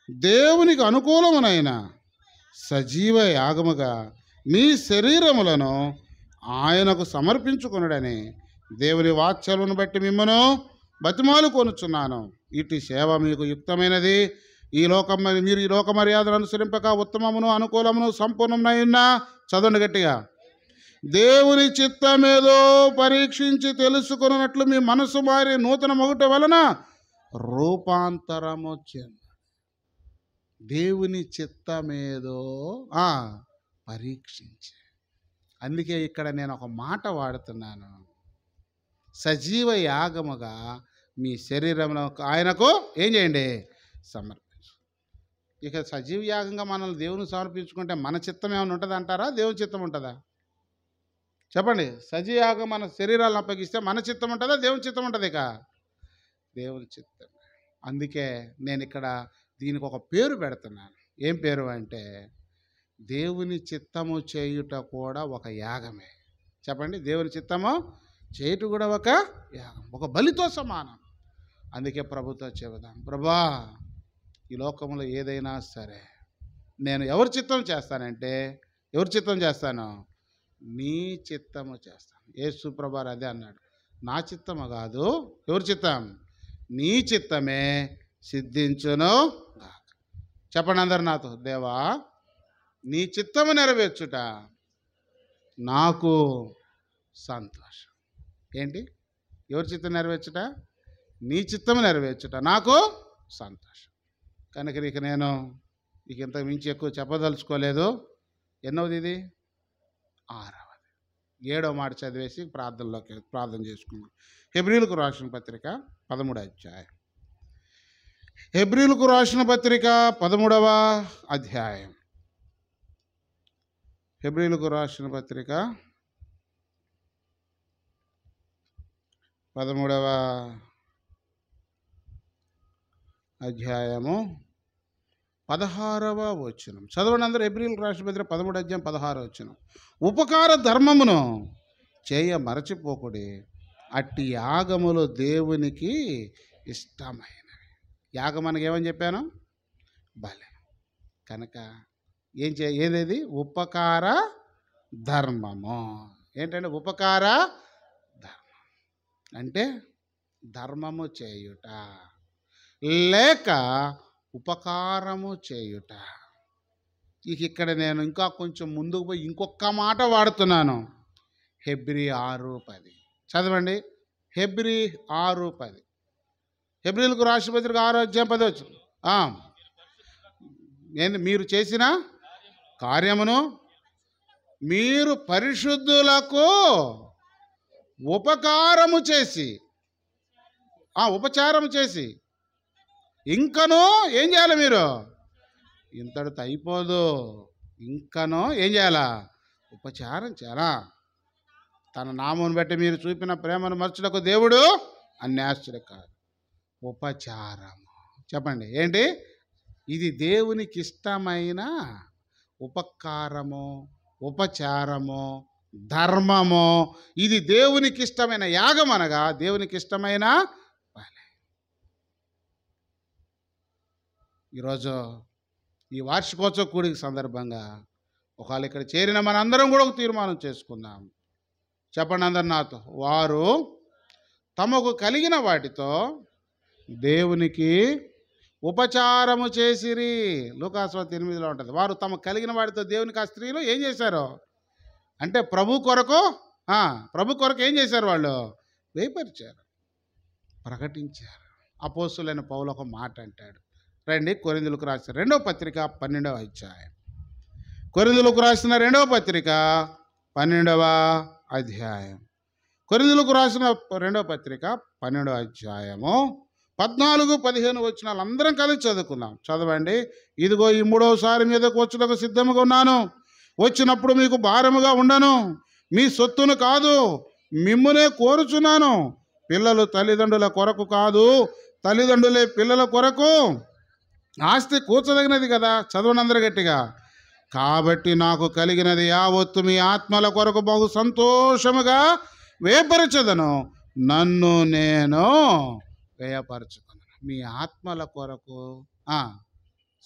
దేవునికి అనుకూలమునైన సజీవ యాగముగా మీ శరీరములను ఆయనకు సమర్పించుకొనుడని దేవుని వాత్సల్యమును బట్టి మిమ్మను బతిమాలు కొనుచున్నాను. ఇటు సేవ మీకు యుక్తమైనది. మీరు ఈ లోక మర్యాదను అనుసరింపక ఉత్తమమును అనుకూలమును సంపూర్ణమైన చదవండి గట్టిగా, దేవుని చిత్తమేదో పరీక్షించి తెలుసుకున్నట్లు మీ మనసు మారి నూతన మొగుట వలన రూపాంతరము చెంది. దేవుని చిత్తమేదో పరీక్షించి. అందుకే ఇక్కడ నేను ఒక మాట వాడుతున్నాను, సజీవ యాగముగా మీ శరీరంలో ఆయనకు ఏం చేయండి, సమర్పించు. ఇక సజీవ యాగంగా మనల్ని దేవుని సమర్పించుకుంటే మన చిత్తం ఏమైనా ఉంటుంది అంటారా, దేవుని చిత్తం ఉంటుందా? చెప్పండి. సజీవ యాగం మన శరీరాలను అప్పగిస్తే మన చిత్తం ఉంటుందా, దేవుని చిత్తం ఉంటుంది? ఇక దేవుని చిత్తం. అందుకే నేను ఇక్కడ దీనికి ఒక పేరు పెడుతున్నాను. ఏం పేరు అంటే, దేవుని చిత్తము చేయుట కూడా ఒక యాగమే. చెప్పండి. దేవుని చిత్తము చేయుట కూడా ఒక యాగం, ఒక బలితో సమానం. అందుకే ప్రభుతో చెబుదాం, ప్రభా ఈ లోకంలో ఏదైనా సరే నేను ఎవరి చిత్తం చేస్తానంటే, ఎవరి చిత్తం చేస్తాను? నీ చిత్తము చేస్తాను. యేసు ప్రభువారు అదే అన్నాడు, నా చిత్తము కాదు, ఎవరి చిత్తం? నీ చిత్తమే సిద్ధించును గాక. చెప్పండి అందరు నాతో, దేవా నీ చిత్తము నెరవేర్చుట నాకు సంతోషం. ఏంటి? ఎవరి చిత్తం నెరవేర్చుట? నీ చిత్తము నెరవేర్చుట నాకు సంతోషం. కనుక ఇక నేను ఇంతకు మించి ఎక్కువ చెప్పదలుచుకోలేదు. ఎన్నోది ఇది? 6వది. 7వ మాట చదివేసి ప్రార్థన చేసుకున్నాం. హెబ్రీయులకు రాసిన పత్రిక 13వ అధ్యాయం. హెబ్రీయులకు రాసిన పత్రిక 13వ అధ్యాయం. హెబ్రీయులకు రాసిన పత్రిక 13వ అధ్యాయము 16వ వచనం చదవండి అందరూ. హెబ్రీయులకు రాసిన పత్రిక 13వ అధ్యాయం 16వ వచనం. ఉపకార ధర్మమును చేయ మరచిపోకుడి, అట్టి యాగములు దేవునికి ఇష్టమైనవి. యాగం మనకి ఏమని చెప్పాను? బలి. కనుక ఏదేది? ఉపకార ధర్మము. ఏంటంటే ఉపకార ధర్మం అంటే ధర్మము చేయుట లేక ఉపకారము చేయుట. ఇక్కడ నేను ఇంకా కొంచెం ముందుకు పోయి ఇంకొక మాట వాడుతున్నాను. హెబ్రీ 6:10 చదవండి. హెబ్రీ 6:10. హెబ్రీయులకు రాసిన పత్రిక 6వ అధ్యాయం 10వ వచనం. నేను మీరు చేసిన కార్యమును మీరు పరిశుద్ధులకు ఉపకారము చేసి ఉపచారము చేసి ఇంకనూ ఏం చేయాలి? మీరు ఇంతటితో అయిపోదు, ఇంకనూ ఏం చేయాలా? ఉపచారం చేయాలా. తన నామమును బట్టి మీరు చూపిన ప్రేమను మరచుటకు దేవుడు అన్యాస్తుడు కాదు. ఉపచారము. చెప్పండి ఏంటి? ఇది దేవునికి ఇష్టమైన ఉపకారము, ఉపచారము, ధర్మము. ఇది దేవునికి ఇష్టమైన యాగం, అనగా దేవునికి ఇష్టమైన బలి. ఈరోజు ఈ వార్షికోత్సవ కూడిక సందర్భంగా ఒకవేళ ఇక్కడ చేరిన మనందరం కూడా ఒక తీర్మానం చేసుకుందాం. చెప్పండి అందరు నాతో. వారు తమకు కలిగిన వాటితో దేవునికి ఉపచారము చేసిరి. లూకాసువార్త 8లో ఉంటుంది. వారు తమకు కలిగిన వాటితో దేవునికి, ఆ స్త్రీలు ఏం చేశారు అంటే ప్రభు కొరకు ఏం చేశారు? వాళ్ళు వేపరిచారు, ప్రకటించారు. అపోస్తులైన పౌలు ఒక మాట అంటాడు. రండి కొరింథీయులకు రాసిన 2వ పత్రిక 12వ అధ్యాయం. కొరింథీయులకు రాసిన 2వ పత్రిక 12వ అధ్యాయం. కొరింథీయులకు రాసిన 2వ పత్రిక 12వ అధ్యాయము 14-15 వచనాలు అందరం కలిసి చదువుకుందాం. చదవండి. ఇదిగో ఈ 3వసారి మీదకు వచ్చుటకు సిద్ధముగా ఉన్నాను. వచ్చినప్పుడు మీకు భారముగా ఉండను. మీ సొత్తును కాదు, మిమ్మునే కోరుచున్నాను. పిల్లలు తల్లిదండ్రుల కొరకు కాదు, తల్లిదండ్రులే పిల్లల కొరకు. ఆస్తి కూర్చదగినది కదా. చదవనందరూ గట్టిగా. కాబట్టి నాకు కలిగినది యావత్తు మీ ఆత్మల కొరకు బహు సంతోషముగా వేపరచదను, నన్ను నేను వేయపరచుకున్నాను. మీ ఆత్మల కొరకు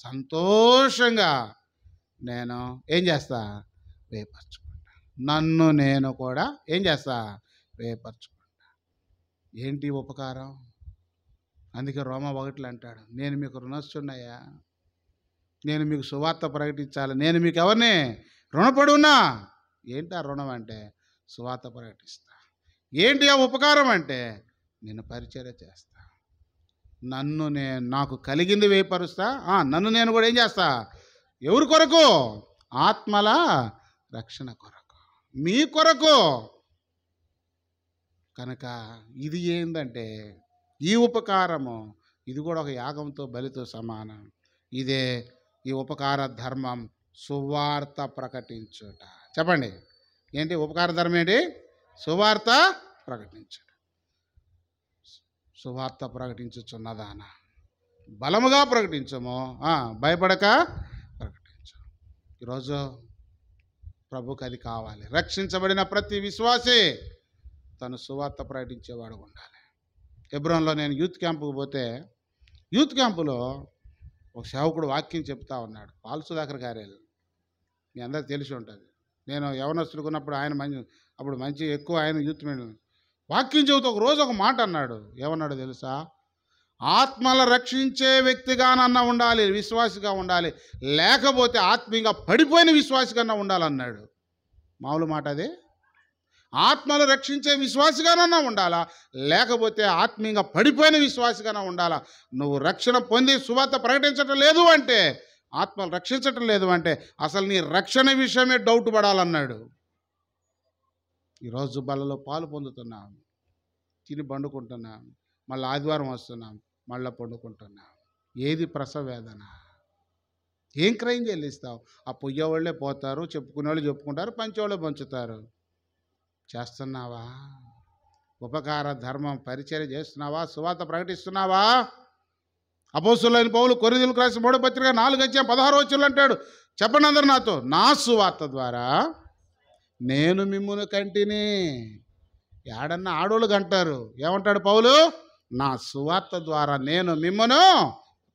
సంతోషంగా నేను ఏం చేస్తా? వేపరచుకుంటా. నన్ను నేను కూడా ఏం చేస్తా? వేపరచుకుంటా. ఏంటి ఉపకారం? అందుకే రోమా 1 అంటాడు, నేను మీకు రుణస్తున్నయ్యా, నేను మీకు సువార్త ప్రకటించాలి, నేను మీకు ఎవరిని రుణపడి ఉన్నా. ఏంటి ఆ రుణం అంటే? సువార్త ప్రకటిస్తా. ఏంటి ఆ ఉపకారం అంటే? నేను పరిచర్య చేస్తా, నాకు కలిగింది వేపరుస్తా, నన్ను నేను కూడా ఏం చేస్తా? ఎవరి కొరకు? ఆత్మల రక్షణ కొరకు, మీ కొరకు. కనుక ఇది ఏంటంటే, ఈ ఉపకారము ఇది కూడా ఒక యాగంతో, బలితో సమానం. ఇదే ఈ ఉపకార ధర్మం, సువార్త ప్రకటించుట. చెప్పండి, ఏంటి ఉపకార ధర్మం? ఏంటి? సువార్త ప్రకటించుట. సువార్త ప్రకటించుచున్నదాన బలముగా ప్రకటించము, భయపడక ప్రకటించు. ఈరోజు ప్రభుకి అది కావాలి. రక్షించబడిన ప్రతి విశ్వాసి తను సువార్త ప్రకటించేవాడు ఉండాలి. హెబ్రోన్లో నేను యూత్ క్యాంపుకు పోతే, యూత్ క్యాంపులో ఒక సేవకుడు వాక్యం చెప్తా ఉన్నాడు, పాల్ సుధాకర్ గారు. మీ అందరికి తెలిసి ఉంటుంది. నేను యవనస్తుడుకున్నప్పుడు అప్పుడు మంచి ఎక్కువ ఆయన యూత్ మీద వాక్యం చెబుతూ ఒక రోజు ఒక మాట అన్నాడు. ఏమన్నాడు తెలుసా? ఆత్మల రక్షించే వ్యక్తిగానన్నా ఉండాలి, విశ్వాసిగా ఉండాలి, లేకపోతే ఆత్మీయంగా పడిపోయిన విశ్వాసిగానన్నా ఉండాలన్నాడు. మామూలు మాట అది. ఆత్మలు రక్షించే విశ్వాసిగానన్నా ఉండాలా, లేకపోతే ఆత్మీయంగా పడిపోయిన విశ్వాసిగానన్నా ఉండాలా. నువ్వు రక్షణ పొంది సువార్త ప్రకటించటం లేదు అంటే, ఆత్మలు రక్షించటం లేదు అంటే, అసలు నీ రక్షణ విషయమే డౌట్ పడాలన్నాడు. ఈరోజు బలలో పాలు పొందుతున్నాం, తిని పండుకుంటున్నాం, మళ్ళీ ఆదివారం వస్తున్నాం, మళ్ళీ పండుకుంటున్నాం. ఏది ప్రసవ వేదన? ఏం క్రయం చెల్లిస్తావు? ఆ పొయ్యేవాళ్ళే పోతారు, చెప్పుకునేవాళ్ళు చెప్పుకుంటారు, పంచేవాళ్ళే పంచుతారు. చేస్తున్నావా? ఉపకార ధర్మం పరిచర్య చేస్తున్నావా? సువార్త ప్రకటిస్తున్నావా? అపోస్తలుడైన పౌలు కొరింథీయులకు రాసిన 3వ పత్రిక 4:16 అంటాడు, చెప్పండి అందరు నాతో, నా సువార్త ద్వారా నేను మిమ్మును కంటిని. ఏడన్నా ఆడోళ్ళు కంటారు. ఏమంటాడు పౌలు? నా సువార్త ద్వారా నేను మిమ్మును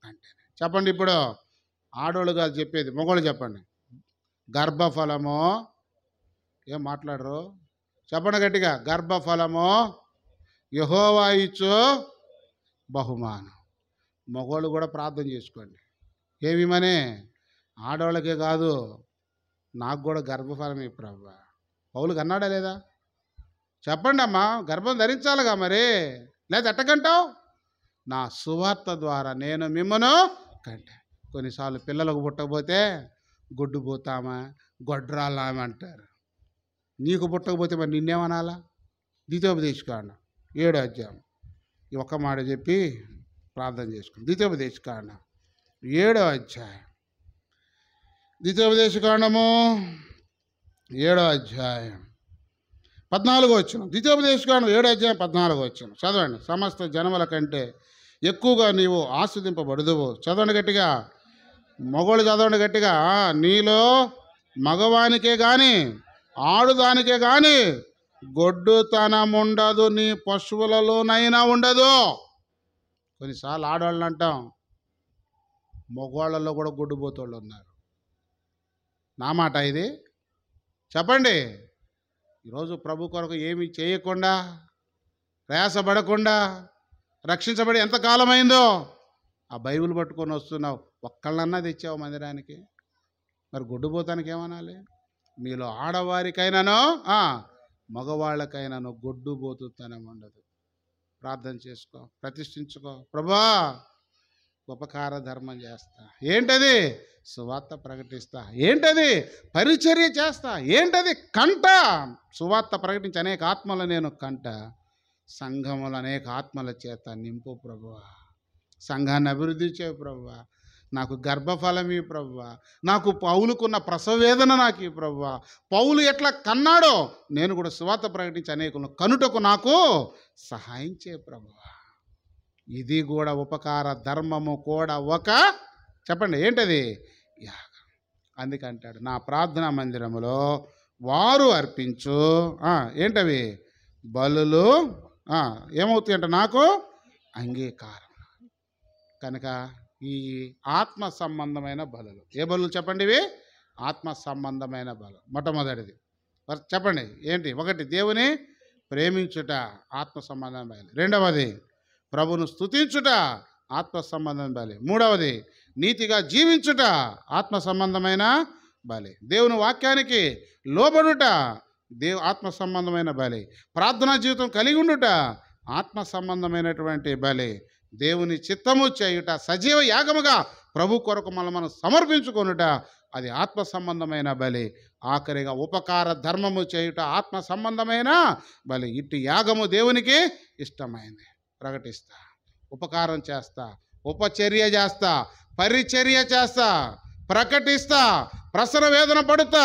కంటిని. చెప్పండి, ఇప్పుడు ఆడోళ్ళు కాదు చెప్పేది, మగోళ్ళు చెప్పండి. గర్భఫలము, ఏం మాట్లాడరు? చెప్పండి గట్టిగా. గర్భఫలము యెహోవా ఇచ్చు బహుమానం. మగోళ్ళు కూడా ప్రార్థన చేసుకోండి. ఏమిమని? ఆడవాళ్ళకే కాదు, నాకు కూడా గర్భఫలమే ప్రభువా. పౌలుకి అన్నాడా లేదా? చెప్పండి అమ్మా, గర్భం ధరించాలిగా మరి, లేదా ఎట్టకంటావు? నా సువార్త ద్వారా నేను మిమ్మను కంటే. కొన్నిసార్లు పిల్లలకు పుట్టకపోతే గొడ్డు పోతామా, గొడ్రాలామా అంటారు. నీకు పుట్టకపోతే మరి నిన్నేమనాలా? ద్వితీయోపదేశకాండం 7వ అధ్యాయం ఈ ఒక్క మాట చెప్పి ప్రార్థన చేసుకుని. ద్వితీయోపదేశకాండం 7వ అధ్యాయం, ద్వితీయోపదేశకాండము 7వ అధ్యాయం 14వ వచనం. ద్వితీయోపదేశకాండం 7వ అధ్యాయం 14వ వచనం చదవండి. సమస్త జనముల కంటే ఎక్కువగా నీవు ఆస్వాదింపబడదువు. చదవండి గట్టిగా, మగోళ్ళు చదవండి గట్టిగా. నీలో మగవానికే కానీ ఆడుదానికే కానీ గొడ్డుతనం ఉండదు, నీ పశువులలోనైనా ఉండదు. కొన్నిసార్లు ఆడవాళ్ళని అంటాం, మగవాళ్ళలో కూడా గొడ్డుపోతోళ్ళు ఉన్నారు. నా మాట ఇది. చెప్పండి, ఈరోజు ప్రభు కొరకు ఏమి చేయకుండా, ప్రయాసపడకుండా రక్షించబడి ఎంతకాలమైందో ఆ బైబిల్ పట్టుకొని వస్తున్నావు. ఒక్కళ్ళన్నా తెచ్చావు మందిరానికి, మరి గొడ్డుపోతానికి ఏమనాలి? మీలో ఆడవారికైనానో మగవాళ్ళకైనానో గొడ్డుపోతుతనం ఉండదు. ప్రార్థన చేసుకో, ప్రతిష్ఠించుకో. ప్రభా, ఉపకార ధర్మం చేస్తా. ఏంటది? సువార్త ప్రకటిస్తా. ఏంటది? పరిచర్య చేస్తా. ఏంటది? కంట. సువార్త ప్రకటించి అనేక ఆత్మలు నేను కంట. సంఘములు అనేక ఆత్మల చేత నింపు ప్రభువా. సంఘాన్ని అభివృద్ధి చేయ ప్రభువా. నాకు గర్భఫలమీ ప్రభువా. నాకు పౌలుకున్న ప్రసవేదన నాకు ఈ ప్రభువా. పౌలు ఎట్లా కన్నాడో నేను కూడా సువార్త ప్రకటించి అనేకులను కనుటకు నాకు సహాయం చేయ ప్రభువా. ఇది కూడా ఉపకార ధర్మము కూడా ఒక, చెప్పండి ఏంటది? యాగం. అందుకంటాడు, నా ప్రార్థనా మందిరములో వారు అర్పించు ఏంటవి బలులు ఏమవుతాయంట నాకు అంగీకారం. కనుక ఈ ఆత్మ సంబంధమైన బలులు, ఏ బలులు చెప్పండి? ఇవి ఆత్మ సంబంధమైన బలు. మొట్టమొదటిది చెప్పండి ఏంటి? ఒకటి, దేవుని ప్రేమించుట, ఆత్మ సంబంధమైన బలి. రెండవది, ప్రభును స్తుతించుట, ఆత్మ సంబంధమైన బలి. మూడవది, నీతిగా జీవించుట, ఆత్మ సంబంధమైన బలి. దేవుని వాక్యానికి లోబడుట, ఆత్మ సంబంధమైన బలి. ప్రార్థనా జీవితం కలిగి ఉండుట, ఆత్మ సంబంధమైనటువంటి బలి. దేవుని చిత్తము చేయుట, సజీవ యాగముగా ప్రభు కొరకు మనం సమర్పించుకొనుట, అది ఆత్మ సంబంధమైన బలి. ఆఖరిగా ఉపకార ధర్మము చేయుట, ఆత్మ సంబంధమైన బలి. ఇట్టి యాగము దేవునికి ఇష్టమైంది. ప్రకటిస్తా, ఉపకారం చేస్తా, ఉపచర్య చేస్తా, పరిచర్య చేస్తా, ప్రకటిస్తా, ప్రసర వేదన పడుతా,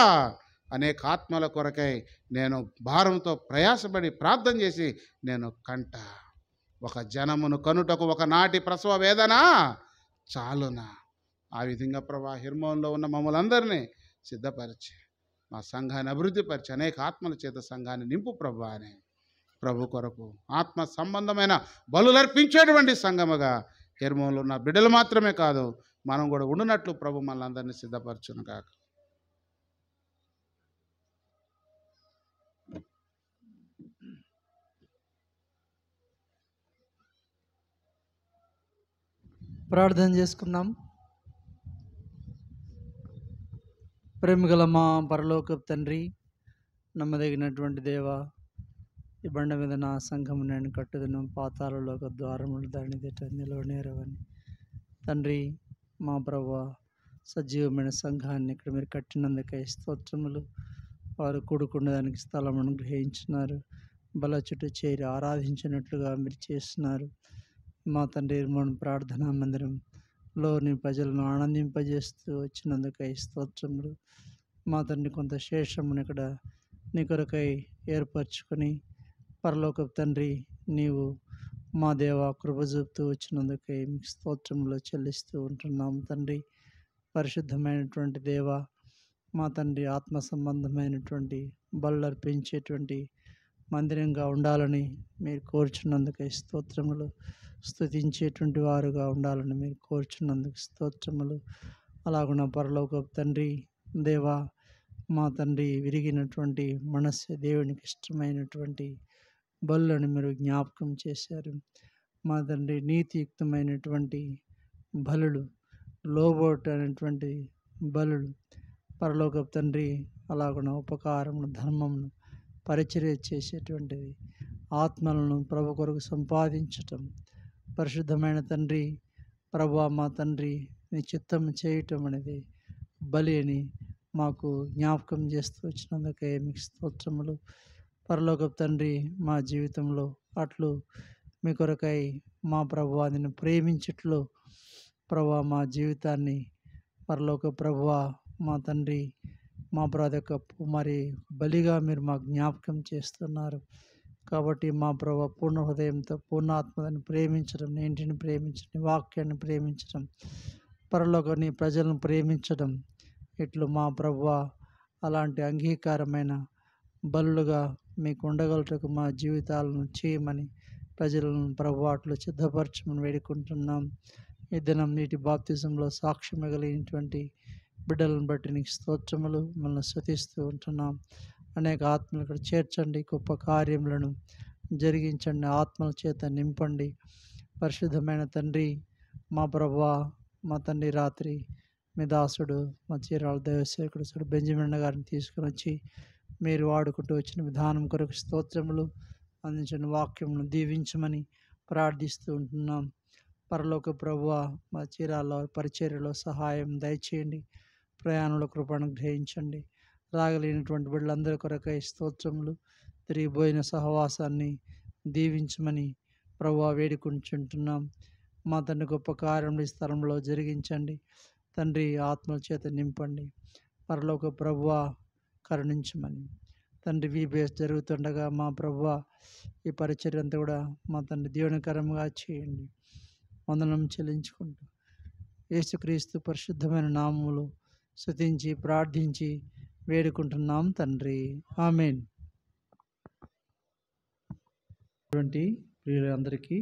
అనేక ఆత్మల కొరకై నేను భారంతో ప్రయాసపడి ప్రార్థన చేసి నేను కంట. ఒక జనమును కనుటకు ఒకనాటి ప్రసవ వేదన చాలునా? ఆ విధంగా ప్రభా హిర్మోన్లో ఉన్న మమ్మల్ని అందరినీ సిద్ధపరిచి మా సంఘాన్ని అభివృద్ధిపరిచి అనేక ఆత్మల చేత సంఘాన్ని నింపు ప్రభా అని ప్రభు కొరకు ఆత్మ సంబంధమైన బలులర్పించేటువంటి సంఘముగా హిర్మోన్లో ఉన్న బిడ్డలు మాత్రమే కాదు, మనం కూడా ఉండునట్లు ప్రభు మనల్ని అందరినీ సిద్ధపరచును కాక. ప్రార్థన చేసుకుందాం. ప్రేమగల మా పరలోకపు తండ్రి, నమ్మదగినటువంటి దేవ, ఈ బండ మీద నా సంఘము నేను కట్టుదును, పాతాలలో ఒక ద్వారములు దాని నిలవనేరవని తండ్రి, మా ప్రభువా, సజీవమైన సంఘాన్ని ఇక్కడ మీరు కట్టినందుకై స్తోత్రములు. వారు కూడుకునేదానికి స్థలమును గ్రహించినారు, బల చుట్టూ చేరి ఆరాధించినట్లుగా మీరు చేస్తున్నారు. మా తండ్రి మన ప్రార్థనా మందిరంలో నీ ప్రజలను ఆనందింపజేస్తూ వచ్చినందుకై స్తోత్రములు. మా తండ్రి కొంత శేషమును ఇక్కడ నీ కొరకై ఏర్పరచుకొని పరలోకపు తండ్రి, నీవు మా దేవ కృప చూపుతూ వచ్చినందుకై మీకు స్తోత్రములు చెల్లిస్తూ ఉంటున్నాము తండ్రి. పరిశుద్ధమైనటువంటి దేవ, మా తండ్రి, ఆత్మ సంబంధమైనటువంటి బలులు అర్పించేటువంటి మందిరంగా ఉండాలని మీరు కోరుచున్నందుకై స్తోత్రములు. స్తుతించేటువంటి వారుగా ఉండాలని మీరు కోరుచున్నందుకు స్తోత్రములు. అలాగున్న పరలోకపు తండ్రి దేవా, మా తండ్రి, విరిగినటువంటి మనస్సు దేవునికి ఇష్టమైనటువంటి బలులను మీరు జ్ఞాపకం చేశారు. మా తండ్రి, నీతియుక్తమైనటువంటి బలులు, లోబోటైనటువంటి బలులు, పరలోకపు తండ్రి, అలాగున్న ఉపకారమును, ధర్మమును, పరిచర్య చేసేటువంటిది, ఆత్మలను ప్రభు కొరకు సంపాదించటం, పరిశుద్ధమైన తండ్రి ప్రభువా, మా తండ్రి, నీ చిత్తం చేయటం అనేది బలి అని మాకు జ్ఞాపకం చేస్తూ వచ్చినందుకే మీకు స్తోత్రములు. పరలోకపు తండ్రి, మా జీవితంలో అట్లు మీ కొరకై మా ప్రభువా నిన్ను ప్రేమించట్లో ప్రభువా మా జీవితాన్ని పరలోక ప్రభువా మా తండ్రి, మా బ్రదక మరి బలిగా మీరు మా జ్ఞాపకం చేస్తున్నారు. కాబట్టి మా ప్రభు పూర్ణ హృదయంతో, పూర్ణాత్మని ప్రేమించడం, నీ ఇంటిని ప్రేమించడం, నీ వాక్యాన్ని ప్రేమించడం, పరలోక నీ ప్రజలను ప్రేమించడం, ఇట్లు మా ప్రభువా అలాంటి అంగీకారమైన బలులుగా మీకు ఉండగలటకు మా జీవితాలను చేయమని ప్రజలను ప్రభువా అట్లు సిద్ధపరచమని వేడుకుంటున్నాం. ఈ దినం నీటి బాప్తిజంలో సాక్ష్యం కలిగినటువంటి బిడ్డలను బట్టి నీకు స్తోత్రములు. మనల్ని స్తుతిస్తూ ఉంటున్నాం. అనేక ఆత్మలు ఇక్కడ చేర్చండి, గొప్ప కార్యములను జరిగించండి, ఆత్మల చేత నింపండి. పరిశుద్ధమైన తండ్రి, మా ప్రభువా మా తండ్రి, రాత్రి మీ దాసుడు మా చీరాల దైవసేవకుడు బెంజమిన్ గారిని తీసుకుని వచ్చి మీరు వాడుకుంటూ వచ్చిన విధానం కొరకు స్తోత్రములు. అందించిన వాక్యమును దీవించమని ప్రార్థిస్తూ ఉంటున్నాం. పరలోక ప్రభువా మా చీరాల పరిచర్యలో సహాయం దయచేయండి. ప్రయాణంలో కృపను గ్రహించండి. రాగలేనటువంటి బిడ్డలందరి కొరకై స్తోత్రములు. తిరిగిపోయిన సహవాసాన్ని దీవించమని ప్రభువా వేడుకుంటుంటున్నాం. మా తండ్రి, గొప్ప కార్యములు ఈ స్థలంలో జరిగించండి తండ్రి. ఆత్మల చేత నింపండి. పరలోక ప్రభువా కరుణించమని తండ్రి. వీబీఎస్ జరుగుతుండగా మా ప్రభువా ఈ పరిచర్య అంతా కూడా మా తండ్రి దీవెనకరంగా చేయండి. వందనం చెల్లించుకుంటూ యేసుక్రీస్తు పరిశుద్ధమైన నామములో స్తుతించి ప్రార్థించి వేడుకుంటున్నాం తండ్రి. ఆమేన్. ప్రియులందరికీ